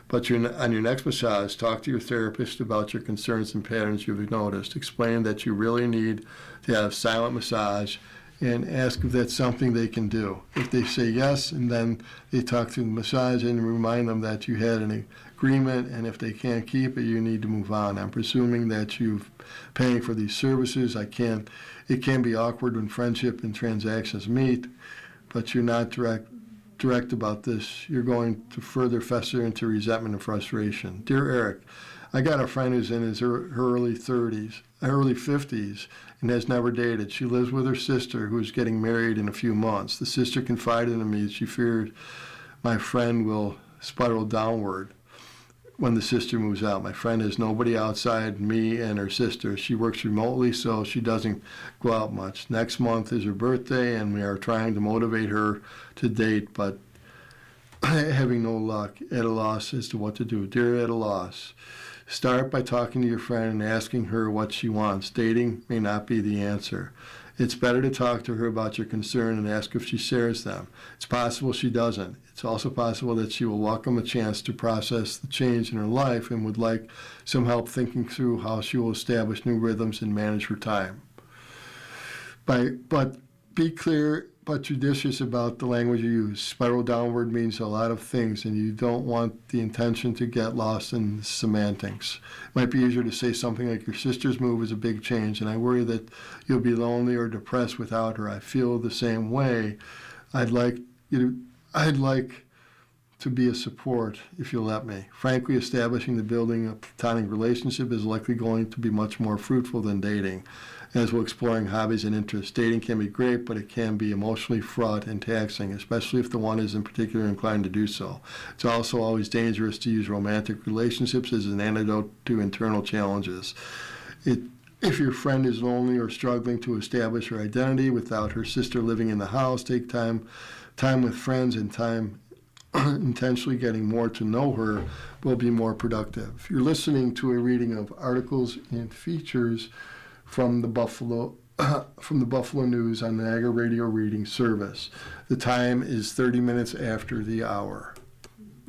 But on your next massage, talk to your therapist about your concerns and patterns you've noticed. Explain that you really need to have silent massage and ask if that's something they can do. If they say yes, and then they talk to the massage and remind them that you had an agreement, and if they can't keep it, you need to move on. I'm presuming that you've paying for these services. It can be awkward when friendship and transactions meet, but you're not direct about this. You're going to further fester into resentment and frustration. Dear Eric, I got a friend who's in her early 50s, and has never dated. She lives with her sister, who's getting married in a few months. The sister confided in me that she feared my friend will spiral downward when the sister moves out. My friend has nobody outside me and her sister. She works remotely, so she doesn't go out much. Next month is her birthday, and we are trying to motivate her to date, but having no luck, at a loss as to what to do. Dear, at a loss. Start by talking to your friend and asking her what she wants. Dating may not be the answer. It's better to talk to her about your concern and ask if she shares them. It's possible she doesn't. It's also possible that she will welcome a chance to process the change in her life and would like some help thinking through how she will establish new rhythms and manage her time. But be clear but judicious about the language you use. Spiral downward means a lot of things, and you don't want the intention to get lost in semantics. It might be easier to say something like, your sister's move is a big change, and I worry that you'll be lonely or depressed without her. I feel the same way. I'd like to be a support if you'll let me. Frankly, establishing the building a platonic relationship is likely going to be much more fruitful than dating, as well exploring hobbies and interests. Dating can be great, but it can be emotionally fraught and taxing, especially if the one isn't particularly inclined to do so. It's also always dangerous to use romantic relationships as an antidote to internal challenges. If your friend is lonely or struggling to establish her identity without her sister living in the house, take time with friends and time intentionally getting more to know her will be more productive. You're listening to a reading of articles and features from the Buffalo News on the Niagara Radio Reading Service. The time is 30 minutes after the hour.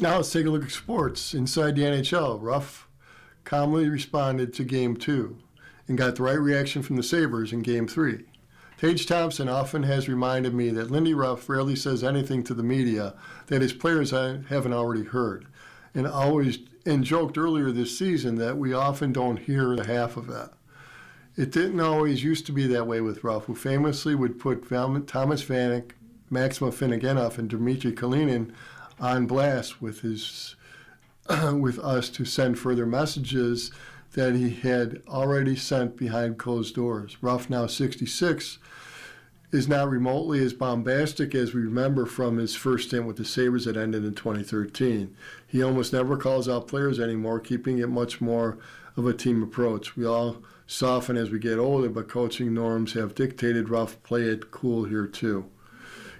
Now let's take a look at sports. Inside the NHL, Ruff calmly responded to Game 2 and got the right reaction from the Sabres in Game 3. Tage Thompson often has reminded me that Lindy Ruff rarely says anything to the media that his players haven't already heard, and joked earlier this season that we often don't hear the half of it. It didn't always used to be that way with Ruff, who famously would put Thomas Vanek, Maxima Finneganoff, and Dmitry Kalinin on blast with us to send further messages that he had already sent behind closed doors. Ruff, now 66, is not remotely as bombastic as we remember from his first stint with the Sabres that ended in 2013. He almost never calls out players anymore, keeping it much more of a team approach. We all soften as we get older, but coaching norms have dictated Ruff play it cool here too.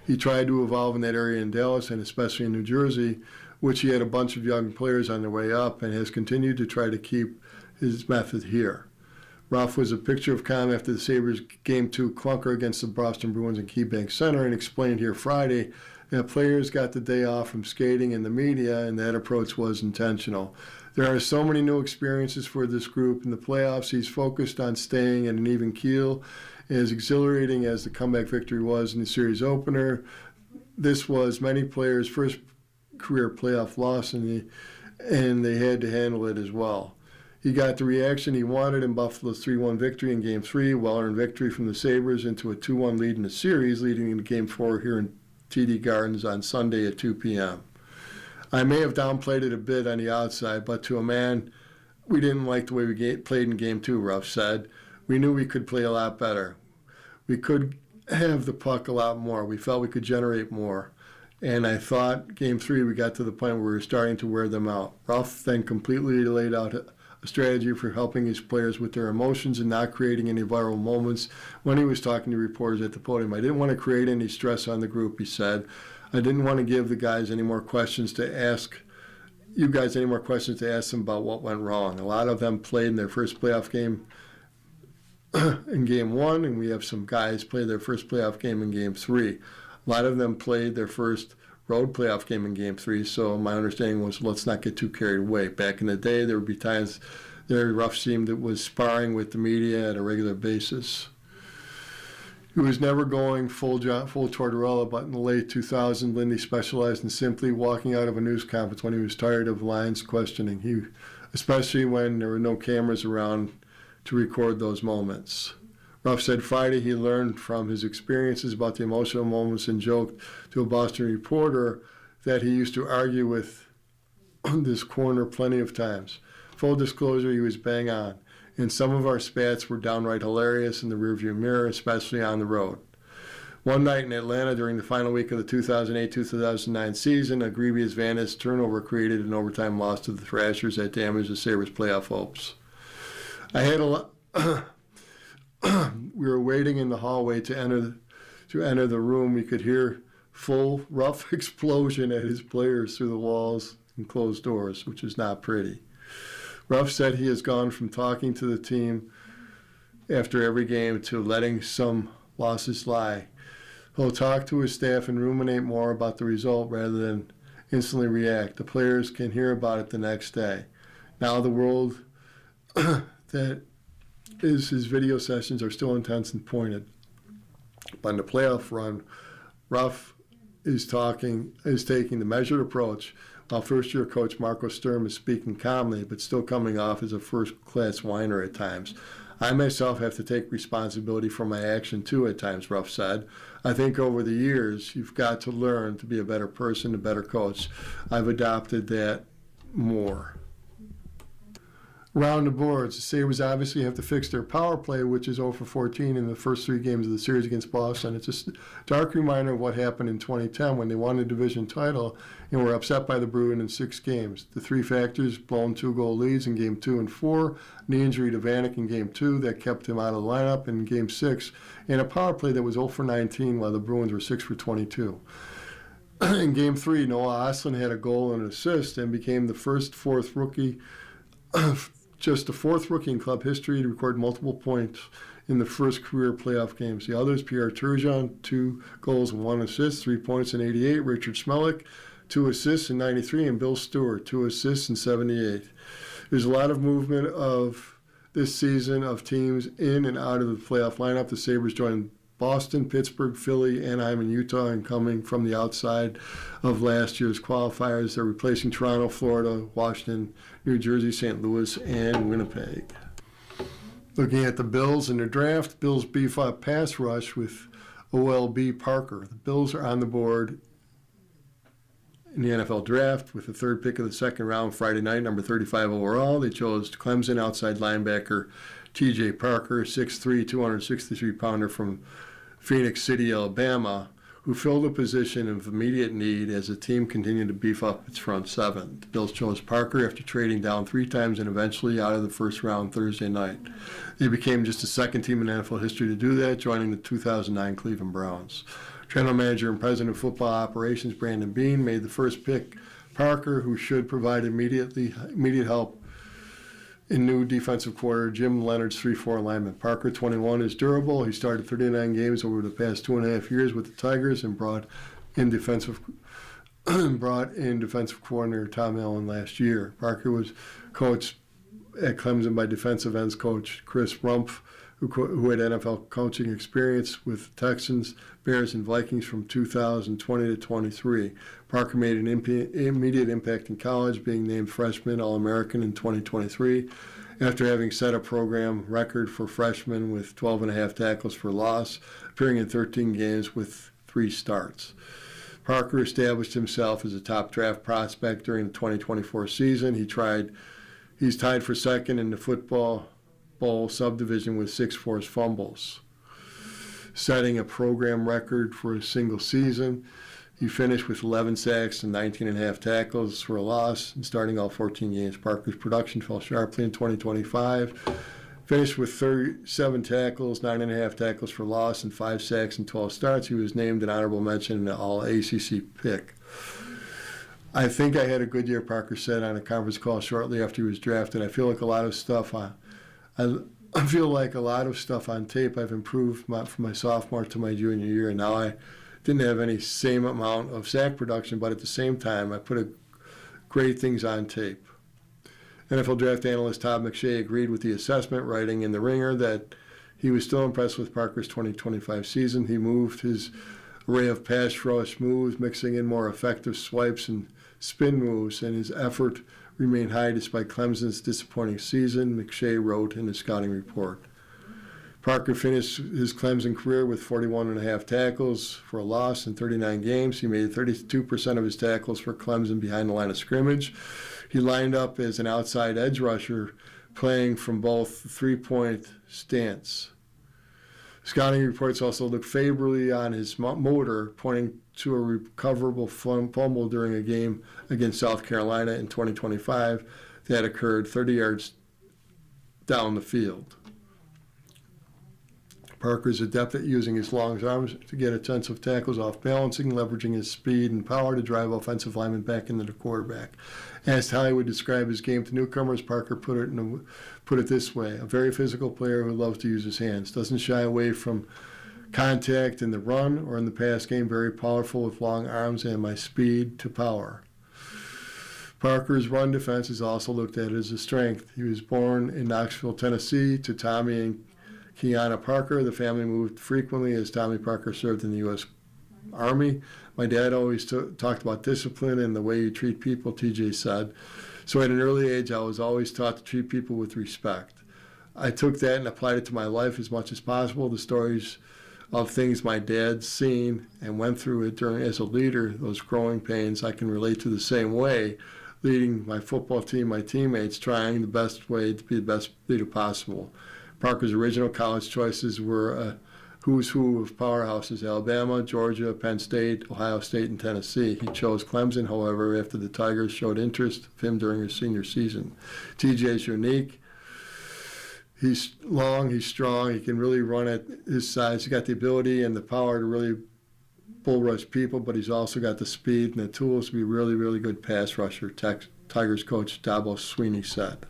He tried to evolve in that area in Dallas and especially in New Jersey, which he had a bunch of young players on their way up, and has continued to try to keep his method here. Ruff was a picture of calm after the Sabres Game 2 clunker against the Boston Bruins in KeyBank Center, and explained here Friday that players got the day off from skating and the media, and that approach was intentional. There are so many new experiences for this group. In the playoffs, he's focused on staying at an even keel. As exhilarating as the comeback victory was in the series opener, this was many players' first career playoff loss, and they had to handle it as well. He got the reaction he wanted in Buffalo's 3-1 victory in Game 3, well-earned victory from the Sabres into a 2-1 lead in the series, leading into Game 4 here in TD Gardens on Sunday at 2 p.m. I may have downplayed it a bit on the outside, but to a man, we didn't like the way we played in Game 2, Ruff said. We knew we could play a lot better. We could have the puck a lot more. We felt we could generate more. And I thought Game 3 we got to the point where we were starting to wear them out. Ruff then completely laid out a strategy for helping his players with their emotions and not creating any viral moments when he was talking to reporters at the podium. I didn't want to create any stress on the group, he said. I didn't want to give the guys any more questions to ask them about what went wrong. A lot of them played in their first playoff game in Game 1, and we have some guys play their first playoff game in Game 3. A lot of them played their first road playoff game in Game 3, so my understanding was let's not get too carried away. Back in the day, there would be times there Ruff seemed that was sparring with the media at a regular basis. He was never going full Tortorella, but in the late 2000s, Lindy specialized in simply walking out of a news conference when he was tired of lines questioning, especially when there were no cameras around to record those moments. Ruff said Friday he learned from his experiences about the emotional moments and joked to a Boston reporter that he used to argue with this corner plenty of times. Full disclosure, he was bang on, and some of our spats were downright hilarious in the rearview mirror, especially on the road. One night in Atlanta during the final week of the 2008-2009 season, a grievous Vanis turnover created an overtime loss to the Thrashers that damaged the Sabres' playoff hopes. We were waiting in the hallway to enter the room. We could hear full Ruff explosion at his players through the walls and closed doors, which is not pretty. Ruff said he has gone from talking to the team after every game to letting some losses lie. He'll talk to his staff and ruminate more about the result rather than instantly react. The players can hear about it the next day. Now the world that is his video sessions are still intense and pointed. But in the playoff run, Ruff is taking the measured approach, while first-year coach Marco Sturm is speaking calmly, but still coming off as a first-class whiner at times. I myself have to take responsibility for my action too at times, Ruff said. I think over the years, you've got to learn to be a better person, a better coach. I've adopted that more. Around the boards, the Sabres obviously have to fix their power play, which is 0 for 14 in the first 3 games of the series against Boston. It's a dark reminder of what happened in 2010 when they won the division title and were upset by the Bruins in 6 games. The 3 factors: blown 2-goal leads in Game 2 and 4, knee injury to Vanek in Game 2 that kept him out of the lineup in Game 6, and a power play that was 0 for 19 while the Bruins were 6 for 22. In Game 3, Noah Ostlund had a goal and an assist and became the fourth rookie just the 4th rookie in club history to record multiple points in the first career playoff games. The others: Pierre Turgeon, 2 goals and 1 assist, 3 points in '88. Richard Smelik, 2 assists in '93, and Bill Stewart, 2 assists in '78. There's a lot of movement of this season of teams in and out of the playoff lineup. The Sabres joined Boston, Pittsburgh, Philly, Anaheim, and Utah, and coming from the outside of last year's qualifiers. They're replacing Toronto, Florida, Washington, New Jersey, St. Louis, and Winnipeg. Looking at the Bills in their draft, Bills beef up pass rush with OLB Parker. The Bills are on the board in the NFL draft with the 3rd pick of the 2nd round Friday night, number 35 overall. They chose Clemson outside linebacker T.J. Parker, 6'3", 263-pounder from Phoenix City, Alabama, who filled a position of immediate need as the team continued to beef up its front 7. The Bills chose Parker after trading down 3 times and eventually out of the 1st round Thursday night. They became just the 2nd team in NFL history to do that, joining the 2009 Cleveland Browns. General Manager and President of Football Operations Brandon Beane made the 1st pick Parker, who should provide immediate help in new defensive quarter Jim Leonard's 3-4 alignment. Parker, 21, is durable. He started 39 games over the past 2.5 years with the Tigers and brought in defensive coordinator Tom Allen last year. Parker was coached at Clemson by defensive ends coach Chris Rumpf, who had NFL coaching experience with Texans, Bears, and Vikings from 2020 to 23. Parker made an immediate impact in college, being named freshman All-American in 2023 after having set a program record for freshmen with 12.5 tackles for loss, appearing in 13 games with 3 starts. Parker established himself as a top draft prospect during the 2024 season. He's tied for 2nd in the Football Bowl subdivision with 6 forced fumbles, setting a program record for a single season. He finished with 11 sacks and 19.5 tackles for a loss, and starting all 14 games. Parker's production fell sharply in 2025. Finished with 37 tackles, 9.5 tackles for loss, and 5 sacks and 12 starts. He was named an honorable mention in the All-ACC pick. I think I had a good year, Parker said on a conference call shortly after he was drafted. I feel like a lot of stuff on tape I've improved from my sophomore to my junior year, and now I didn't have any same amount of sack production, but at the same time, I put great things on tape. NFL draft analyst Todd McShay agreed with the assessment, writing in The Ringer that he was still impressed with Parker's 2025 season. He moved his array of pass rush moves, mixing in more effective swipes and spin moves, and his effort remained high despite Clemson's disappointing season, McShay wrote in his scouting report. Parker finished his Clemson career with 41.5 tackles for a loss in 39 games. He made 32% of his tackles for Clemson behind the line of scrimmage. He lined up as an outside edge rusher, playing from both the 3-point stance. Scouting reports also look favorably on his motor, pointing to a recoverable fumble during a game against South Carolina in 2025 that occurred 30 yards down the field. Parker is adept at using his long arms to get a sense of tackles off balancing, leveraging his speed and power to drive offensive linemen back into the quarterback. As Hollywood described his game to newcomers, Parker put it this way: a very physical player who loves to use his hands, doesn't shy away from contact in the run or in the pass game, very powerful with long arms and my speed to power. Parker's run defense is also looked at as a strength. He was born in Knoxville, Tennessee, to Tommy and Kiana Parker. The family moved frequently as Tommy Parker served in the U.S. Army. My dad always talked about discipline and the way you treat people, TJ said. So at an early age, I was always taught to treat people with respect. I took that and applied it to my life as much as possible. The stories of things my dad's seen and went through it as a leader, those growing pains, I can relate to the same way. leading my football team, my teammates, trying the best way to be the best leader possible. Parker's original college choices were a who's who of powerhouses: Alabama, Georgia, Penn State, Ohio State, and Tennessee. He chose Clemson, however, after the Tigers showed interest of him during his senior season. TJ's unique. He's long, he's strong, he can really run at his size. He's got the ability and the power to really bull rush people, but he's also got the speed and the tools to be really, really good pass rusher, Tigers coach Dabo Swinney said.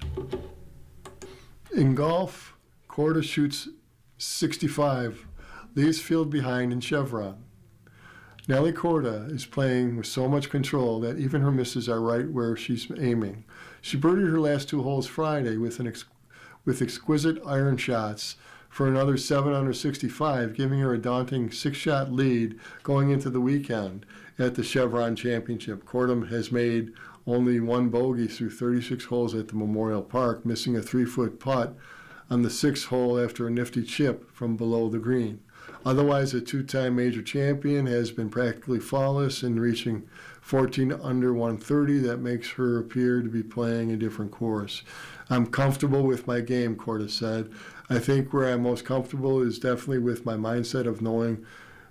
In golf, Korda shoots 65, leaves field behind in Chevron. Nelly Korda is playing with so much control that even her misses are right where she's aiming. She birdied her last 2 holes Friday with exquisite iron shots for another 7 under 65, giving her a daunting 6-shot lead going into the weekend at the Chevron Championship. Korda has made only 1 bogey through 36 holes at the Memorial Park, missing a 3-foot putt on the 6th hole after a nifty chip from below the green. Otherwise, a 2-time major champion has been practically flawless in reaching 14 under 130. That makes her appear to be playing a different course. I'm comfortable with my game, Korda said. I think where I'm most comfortable is definitely with my mindset of knowing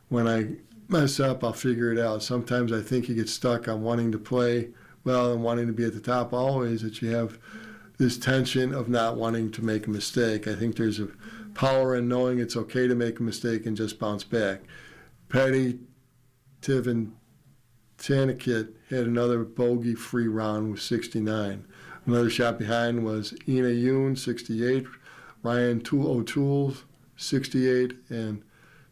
when I mess up, I'll figure it out. Sometimes I think you get stuck on wanting to play well and wanting to be at the top always, that you have this tension of not wanting to make a mistake. I think there's a power in knowing it's okay to make a mistake and just bounce back. Patty Tivantanikit had another bogey-free round with 69. Another shot behind was Ina Yoon, 68, Ryan O'Toole, 68, and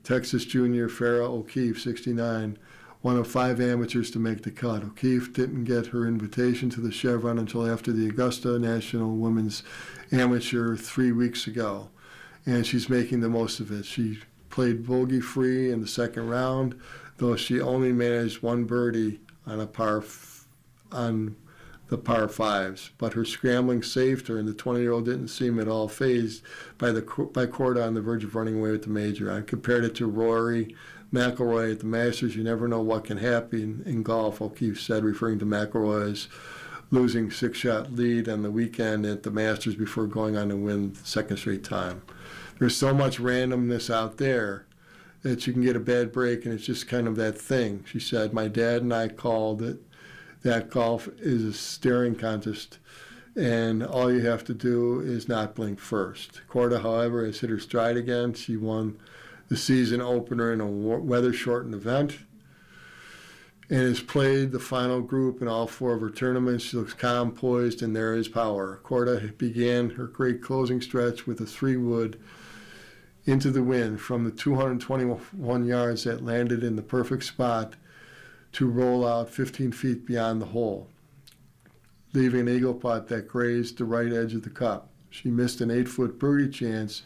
Texas junior Farrah O'Keefe, 69, one of 5 amateurs to make the cut. O'Keefe didn't get her invitation to the Chevron until after the Augusta National Women's Amateur 3 weeks ago, and she's making the most of it. She played bogey-free in the second round, though she only managed 1 birdie on the par 5s, but her scrambling saved her, and the 20-year-old didn't seem at all fazed by Korda on the verge of running away with the major. I compared it to Rory McIlroy at the Masters. You never know what can happen in golf, O'Keefe said, referring to McIlroy's losing 6-shot lead on the weekend at the Masters before going on to win the 2nd straight time. There's so much randomness out there that you can get a bad break, and it's just kind of that thing. She said, my dad and I called it that golf is a staring contest, and all you have to do is not blink first. Korda, however, has hit her stride again. She won the season opener in a weather-shortened event and has played the final group in all 4 of her tournaments. She looks calm, poised, and there is power. Korda began her great closing stretch with a 3-wood into the wind from the 221 yards that landed in the perfect spot to roll out 15 feet beyond the hole, leaving an eagle putt that grazed the right edge of the cup. She missed an 8-foot birdie chance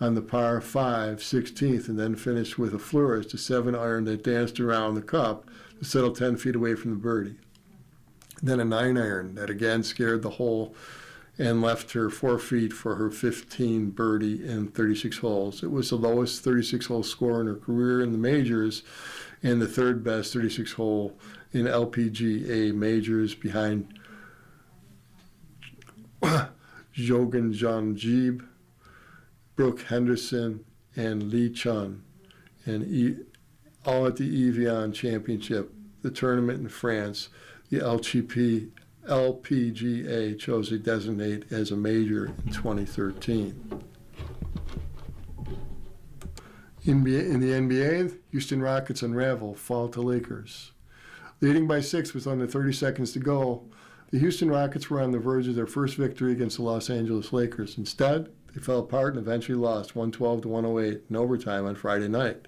on the par 5, 16th, and then finished with a flourish, the 7-iron that danced around the cup to settle 10 feet away from the birdie. Then a 9-iron that again scared the hole and left her 4 feet for her 15 birdie in 36 holes. It was the lowest 36-hole score in her career in the majors and the 3rd best 36-hole in LPGA majors behind Jogan Janjib, Brooke Henderson, and Lee Chun, and all at the Evian Championship, the tournament in France. The LPGA chose to designate as a major in 2013. In the NBA, Houston Rockets unravel, fall to Lakers. Leading by 6 with under 30 seconds to go, the Houston Rockets were on the verge of their first victory against the Los Angeles Lakers. Instead, they fell apart and eventually lost 112-108 in overtime on Friday night,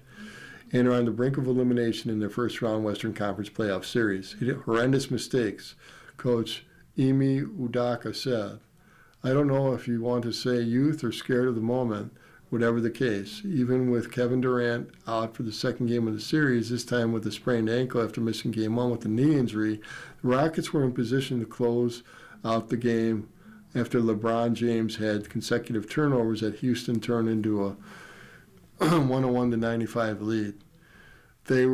and are on the brink of elimination in their first-round Western Conference playoff series. Horrendous mistakes, Coach Emi Udoka said. I don't know if you want to say youth or scared of the moment. Whatever the case, even with Kevin Durant out for the 2nd game of the series, this time with a sprained ankle after missing game 1 with a knee injury, the Rockets were in position to close out the game after LeBron James had consecutive turnovers that Houston turned into a 101-95 lead. It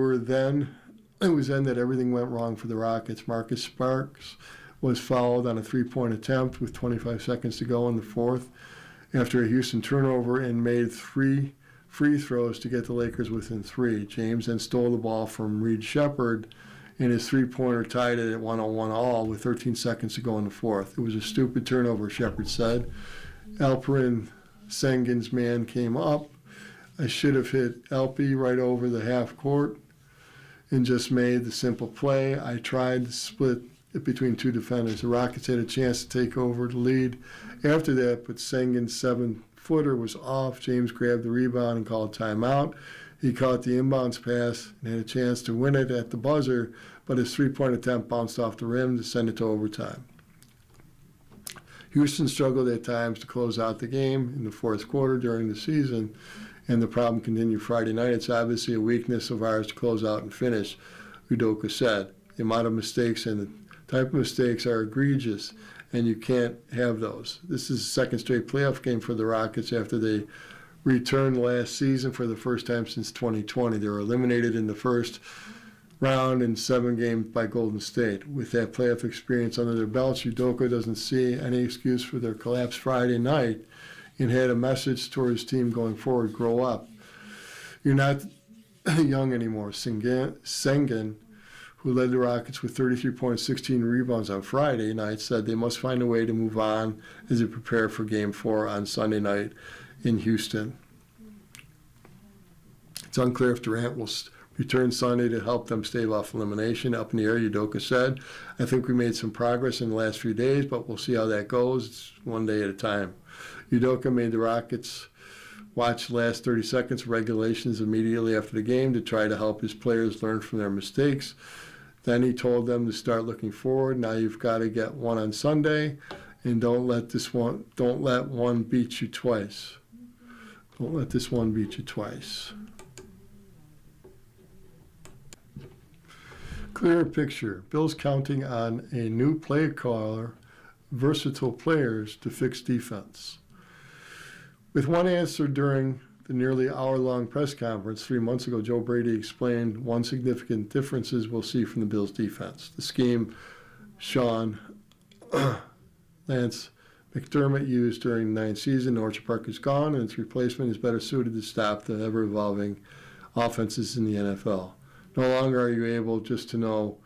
was then that everything went wrong for the Rockets. Marcus Sparks was fouled on a three-point attempt with 25 seconds to go in the fourth after a Houston turnover and made 3 free throws to get the Lakers within 3. James then stole the ball from Reed Shepherd, and his three-pointer tied it at 1-on-1 all with 13 seconds to go in the fourth. It was a stupid turnover, Shepherd said. Alperen Sengun's man came up. I should have hit Alpi right over the half court and just made the simple play. I tried to split it between 2 defenders. The Rockets had a chance to take over the lead after that, but Sengun's 7-footer was off. James grabbed the rebound and called timeout. He caught the inbounds pass and had a chance to win it at the buzzer, but his three-point attempt bounced off the rim to send it to overtime. Houston struggled at times to close out the game in the fourth quarter during the season, and the problem continued Friday night. It's obviously a weakness of ours to close out and finish, Udoka said. The amount of mistakes and the type of mistakes are egregious, and you can't have those. This is the second straight playoff game for the Rockets after they returned last season for the first time since 2020. They were eliminated in the first round in 7 games by Golden State. With that playoff experience under their belts, Udoka doesn't see any excuse for their collapse Friday night and had a message to his team going forward: grow up. You're not young anymore. Sengun, who led the Rockets with 33 points, 16 rebounds on Friday night, said they must find a way to move on as they prepare for Game 4 on Sunday night in Houston. It's unclear if Durant will return Sunday to help them stave off elimination. Up in the air, Udoka said. I think we made some progress in the last few days, but we'll see how that goes. It's one day at a time. Udoka made the Rockets watch the last 30 seconds of regulations immediately after the game to try to help his players learn from their mistakes. Then he told them to start looking forward. Now you've got to get one on Sunday, and don't let one beat you twice. Don't let this one beat you twice. Clearer picture. Bill's counting on a new play caller, versatile players to fix defense. With one answer during the nearly hour-long press conference 3 months ago, Joe Brady explained one significant differences we'll see from the Bills' defense. The scheme Sean Lance McDermott used during the 9th season, Orchard Park, is gone, and its replacement is better suited to stop the ever-evolving offenses in the NFL. No longer are you able just to know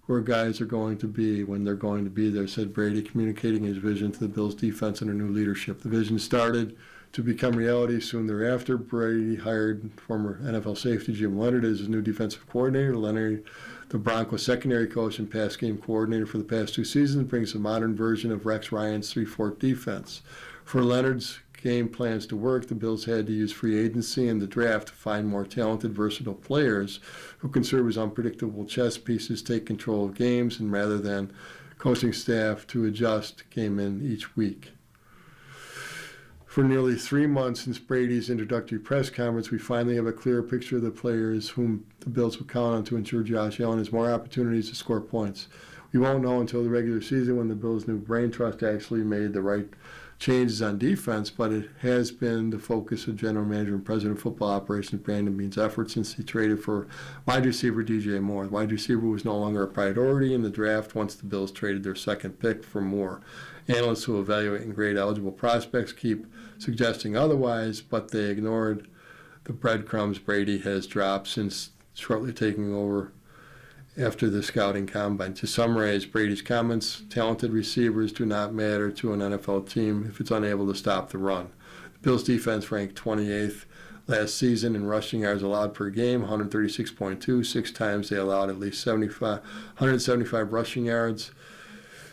where guys are going to be when they're going to be there, said Brady, communicating his vision to the Bills' defense under new leadership. The vision started to become reality soon thereafter. Brady hired former NFL safety Jim Leonhard as his new defensive coordinator. Leonhard, the Broncos' secondary coach and pass game coordinator for the past 2 seasons, brings a modern version of Rex Ryan's 3-4 defense. For Leonhard's game plans to work, the Bills had to use free agency and the draft to find more talented, versatile players who can serve as unpredictable chess pieces, take control of games, and rather than coaching staff to adjust game in each week. For nearly 3 months since Brady's introductory press conference, we finally have a clearer picture of the players whom the Bills will count on to ensure Josh Allen has more opportunities to score points. We won't know until the regular season when the Bills' new brain trust actually made the right changes on defense, but it has been the focus of General Manager and President of Football Operations Brandon Beane's efforts since he traded for wide receiver DJ Moore. The wide receiver was no longer a priority in the draft once the Bills traded their second pick for Moore. Analysts who evaluate and grade eligible prospects keep suggesting otherwise, but they ignored the breadcrumbs Brady has dropped since shortly taking over after the scouting combine. To summarize Brady's comments, talented receivers do not matter to an NFL team if it's unable to stop the run. The Bills' defense ranked 28th last season in rushing yards allowed per game, 136.2. 6 times they allowed at least 175 rushing yards.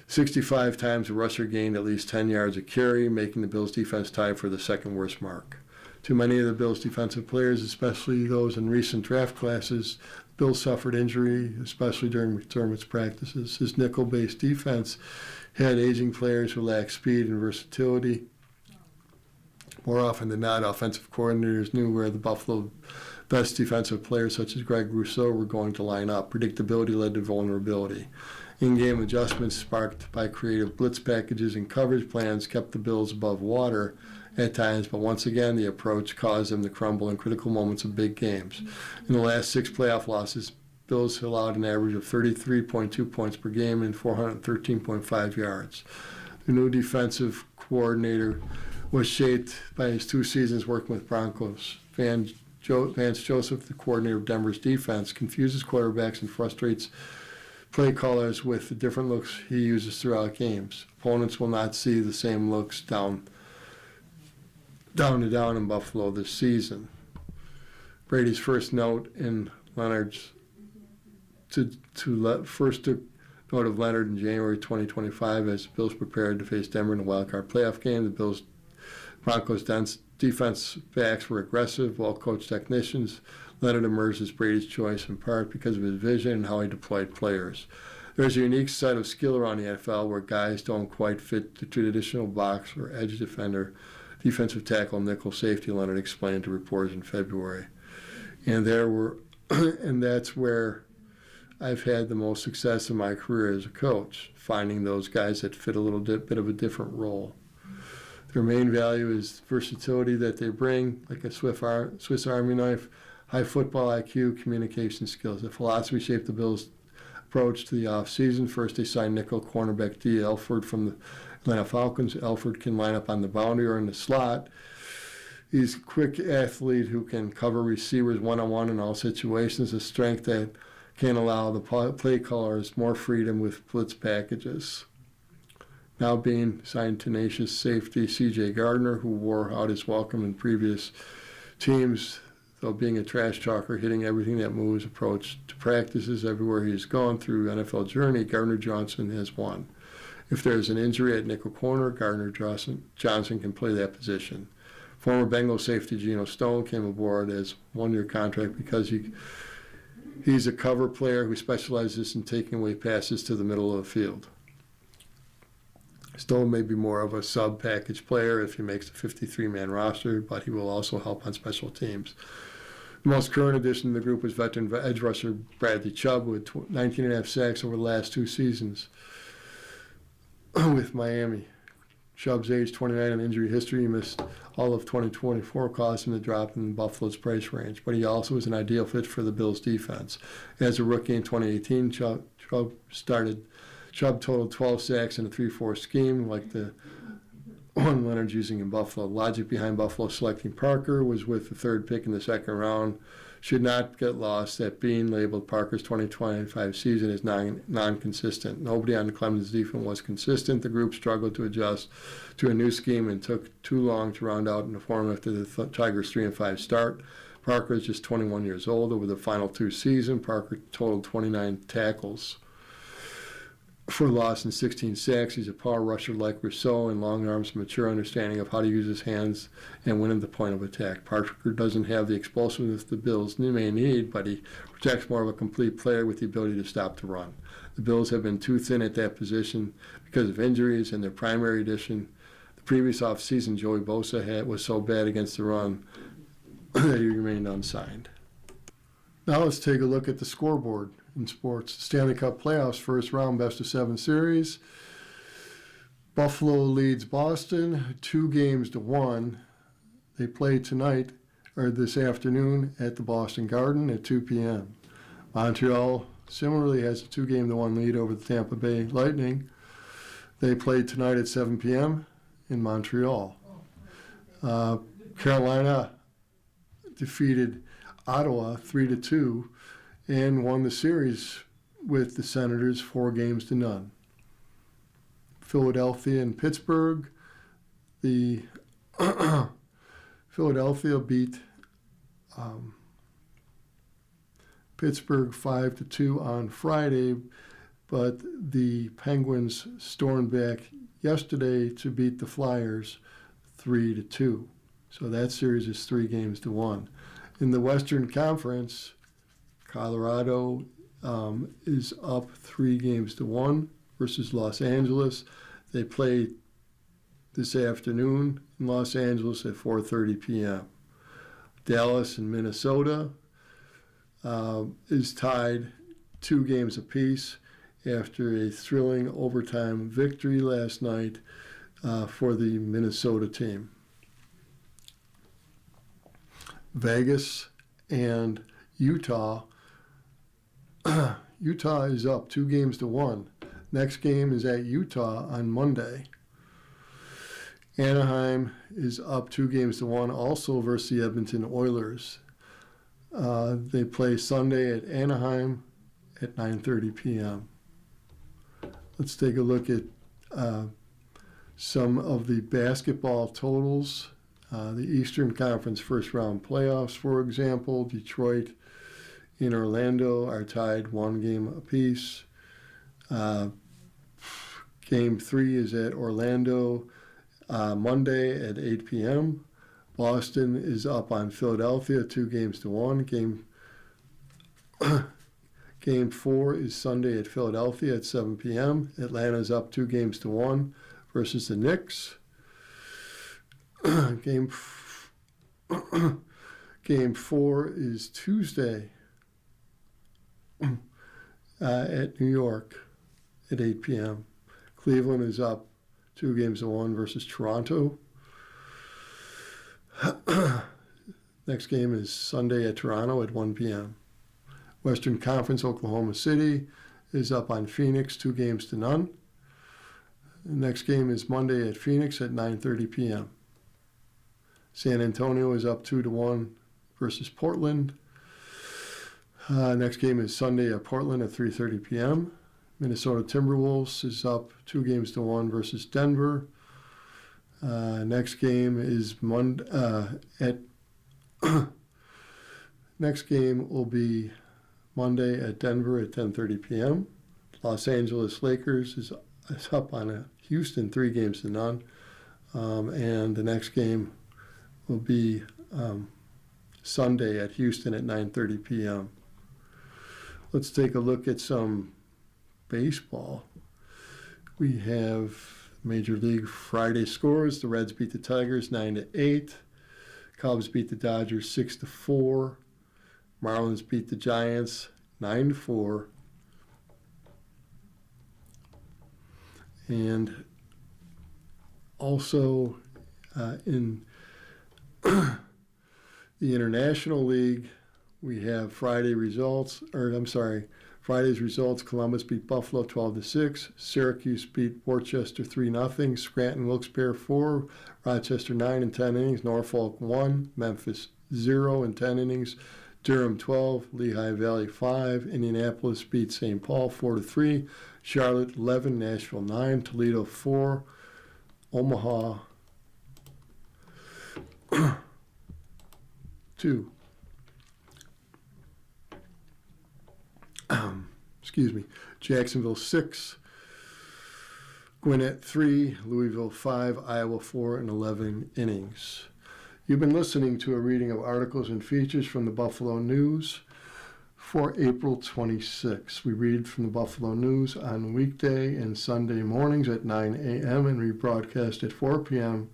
65 times a rusher gained at least 10 yards a carry, making the Bills' defense tie for the second worst mark. Too many of the Bills' defensive players, especially those in recent draft classes, Bills suffered injury, especially during McDermott's practices. His nickel-based defense had aging players who lacked speed and versatility. More often than not, offensive coordinators knew where the Buffalo best defensive players, such as Greg Rousseau, were going to line up. Predictability led to vulnerability. In-game adjustments sparked by creative blitz packages and coverage plans kept the Bills above water at times, but once again, the approach caused them to crumble in critical moments of big games. In the last 6 playoff losses, Bills allowed an average of 33.2 points per game and 413.5 yards. The new defensive coordinator was shaped by his 2 seasons working with Broncos. Vance Joseph, the coordinator of Denver's defense, confuses quarterbacks and frustrates play callers with the different looks he uses throughout games. Opponents will not see the same looks down in Buffalo this season. Brady's first note in Leonard's first note of Leonard in January 2025 as the Bills prepared to face Denver in a wildcard playoff game. The Broncos defense backs were aggressive, well-coached technicians. Leonard emerged as Brady's choice in part because of his vision and how he deployed players. There's a unique set of skill around the NFL where guys don't quite fit the traditional box or edge defender, defensive tackle, nickel safety, Leonard explained to reporters in February. And that's where I've had the most success in my career as a coach, finding those guys that fit a little bit of a different role. Their main value is versatility that they bring, like a Swiss Army knife, high football IQ, communication skills. The philosophy shaped the Bills' approach to the offseason. First, they signed nickel cornerback D. Elford from the Atlanta Falcons. Elford can line up on the boundary or in the slot. He's a quick athlete who can cover receivers one-on-one in all situations, a strength that can allow the play callers more freedom with blitz packages. Now being signed tenacious safety C.J. Gardner, who wore out his welcome in previous teams, though being a trash talker, hitting everything that moves, approach to practices everywhere he's gone through NFL journey, Gardner Johnson has won. If there's an injury at nickel corner, Gardner Johnson can play that position. Former Bengals safety Geno Stone came aboard as one-year contract because he's a cover player who specializes in taking away passes to the middle of the field. Stone may be more of a sub-package player if he makes the 53-man roster, but he will also help on special teams. The most current addition to the group was veteran edge rusher Bradley Chubb with 19.5 sacks over the last 2 seasons with Miami. Chubb's age 29 and injury history, he missed all of 2024, caused him to drop in Buffalo's price range, but he also was an ideal fit for the Bills' defense. As a rookie in 2018, Chubb totaled 12 sacks in a 3-4 scheme like the one Leonard's using in Buffalo. Logic behind Buffalo selecting Parker was with the 3rd pick in the 2nd round. Should not get lost that Bean labeled Parker's 2025 season as non-consistent. Nobody on the Clemens defense was consistent. The group struggled to adjust to a new scheme and took too long to round out in the form after the Tigers' 3-5 start. Parker is just 21 years old. Over the final 2 seasons, Parker totaled 29 tackles for loss and 16 sacks. He's a power rusher like Rousseau and long arms, mature understanding of how to use his hands and win at the point of attack. Parker doesn't have the explosiveness the Bills may need, but he projects more of a complete player with the ability to stop the run. The Bills have been too thin at that position because of injuries, and their primary addition the previous offseason, Joey Bosa, was so bad against the run that he remained unsigned. Now let's take a look at the scoreboard in sports. Stanley Cup playoffs, first round, best-of-7 series. Buffalo leads Boston 2-1. They play tonight, or this afternoon, at the Boston Garden at 2 p.m. Montreal similarly has a 2-1 lead over the Tampa Bay Lightning. They play tonight at 7 p.m. in Montreal. Carolina defeated Ottawa 3-2 and won the series with the Senators 4-0. Philadelphia and Pittsburgh. The Philadelphia beat Pittsburgh 5-2 on Friday, but the Penguins stormed back yesterday to beat the Flyers 3-2. So that series is 3-1. In the Western Conference, Colorado is up 3-1 versus Los Angeles. They play this afternoon in Los Angeles at 4:30 p.m. Dallas and Minnesota is tied 2 games apiece after a thrilling overtime victory last night for the Minnesota team. Vegas and Utah Utah is up 2-1. Next game is at Utah on Monday. Anaheim is up 2-1 also versus the Edmonton Oilers. They play Sunday at Anaheim at 9:30 p.m. Let's take a look at some of the basketball totals. The Eastern Conference first round playoffs, for example, Detroit and Orlando are tied 1 game apiece. Game 3 is at Orlando Monday at 8 p.m. Boston is up on Philadelphia 2-1. Game 4 is Sunday at Philadelphia at 7 p.m. Atlanta's up 2-1 versus the Knicks. Game 4 is Tuesday at New York at 8 p.m. Cleveland is up 2-1 versus Toronto. Next game is Sunday at Toronto at 1 p.m. Western Conference, Oklahoma City is up on Phoenix 2-0. The next game is Monday at Phoenix at 9:30 p.m. San Antonio is up 2-1 versus Portland. Next game is Sunday at Portland at 3:30 p.m. Minnesota Timberwolves is up 2-1 versus Denver. Next game is next game will be Monday at Denver at 10:30 p.m. Los Angeles Lakers is up on Houston 3-0. And the next game will be Sunday at Houston at 9:30 p.m. Let's take a look at some baseball. We have Major League Friday scores. The Reds beat the Tigers 9-8. Cubs beat the Dodgers 6-4. Marlins beat the Giants 9-4. And also in the International League, we have Friday's results. Columbus beat Buffalo 12-6. Syracuse beat Worcester 3-0. Scranton Wilkes-Barre 4. Rochester 9 in 10 innings. Norfolk 1. Memphis 0 in 10 innings. Durham 12. Lehigh Valley 5. Indianapolis beat St. Paul 4-3. Charlotte 11. Nashville 9. Toledo 4. Omaha 2. Jacksonville 6, Gwinnett 3, Louisville 5, Iowa 4 in 11 innings. You've been listening to a reading of articles and features from the Buffalo News for April 26. We read from the Buffalo News on weekday and Sunday mornings at 9 a.m. and rebroadcast at 4 p.m.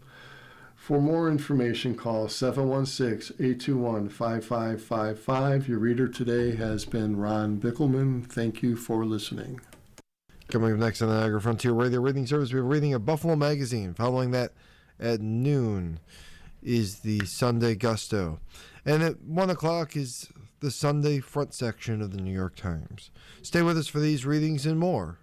For more information, call 716-821-5555. Your reader today has been Ron Bickelman. Thank you for listening. Coming up next on the Niagara Frontier Radio Reading Service, we have a reading of Buffalo Magazine. Following that at noon is the Sunday Gusto. And at 1 o'clock is the Sunday front section of the New York Times. Stay with us for these readings and more.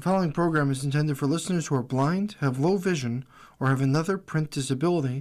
following program is intended for listeners who are blind, have low vision, or have another print disability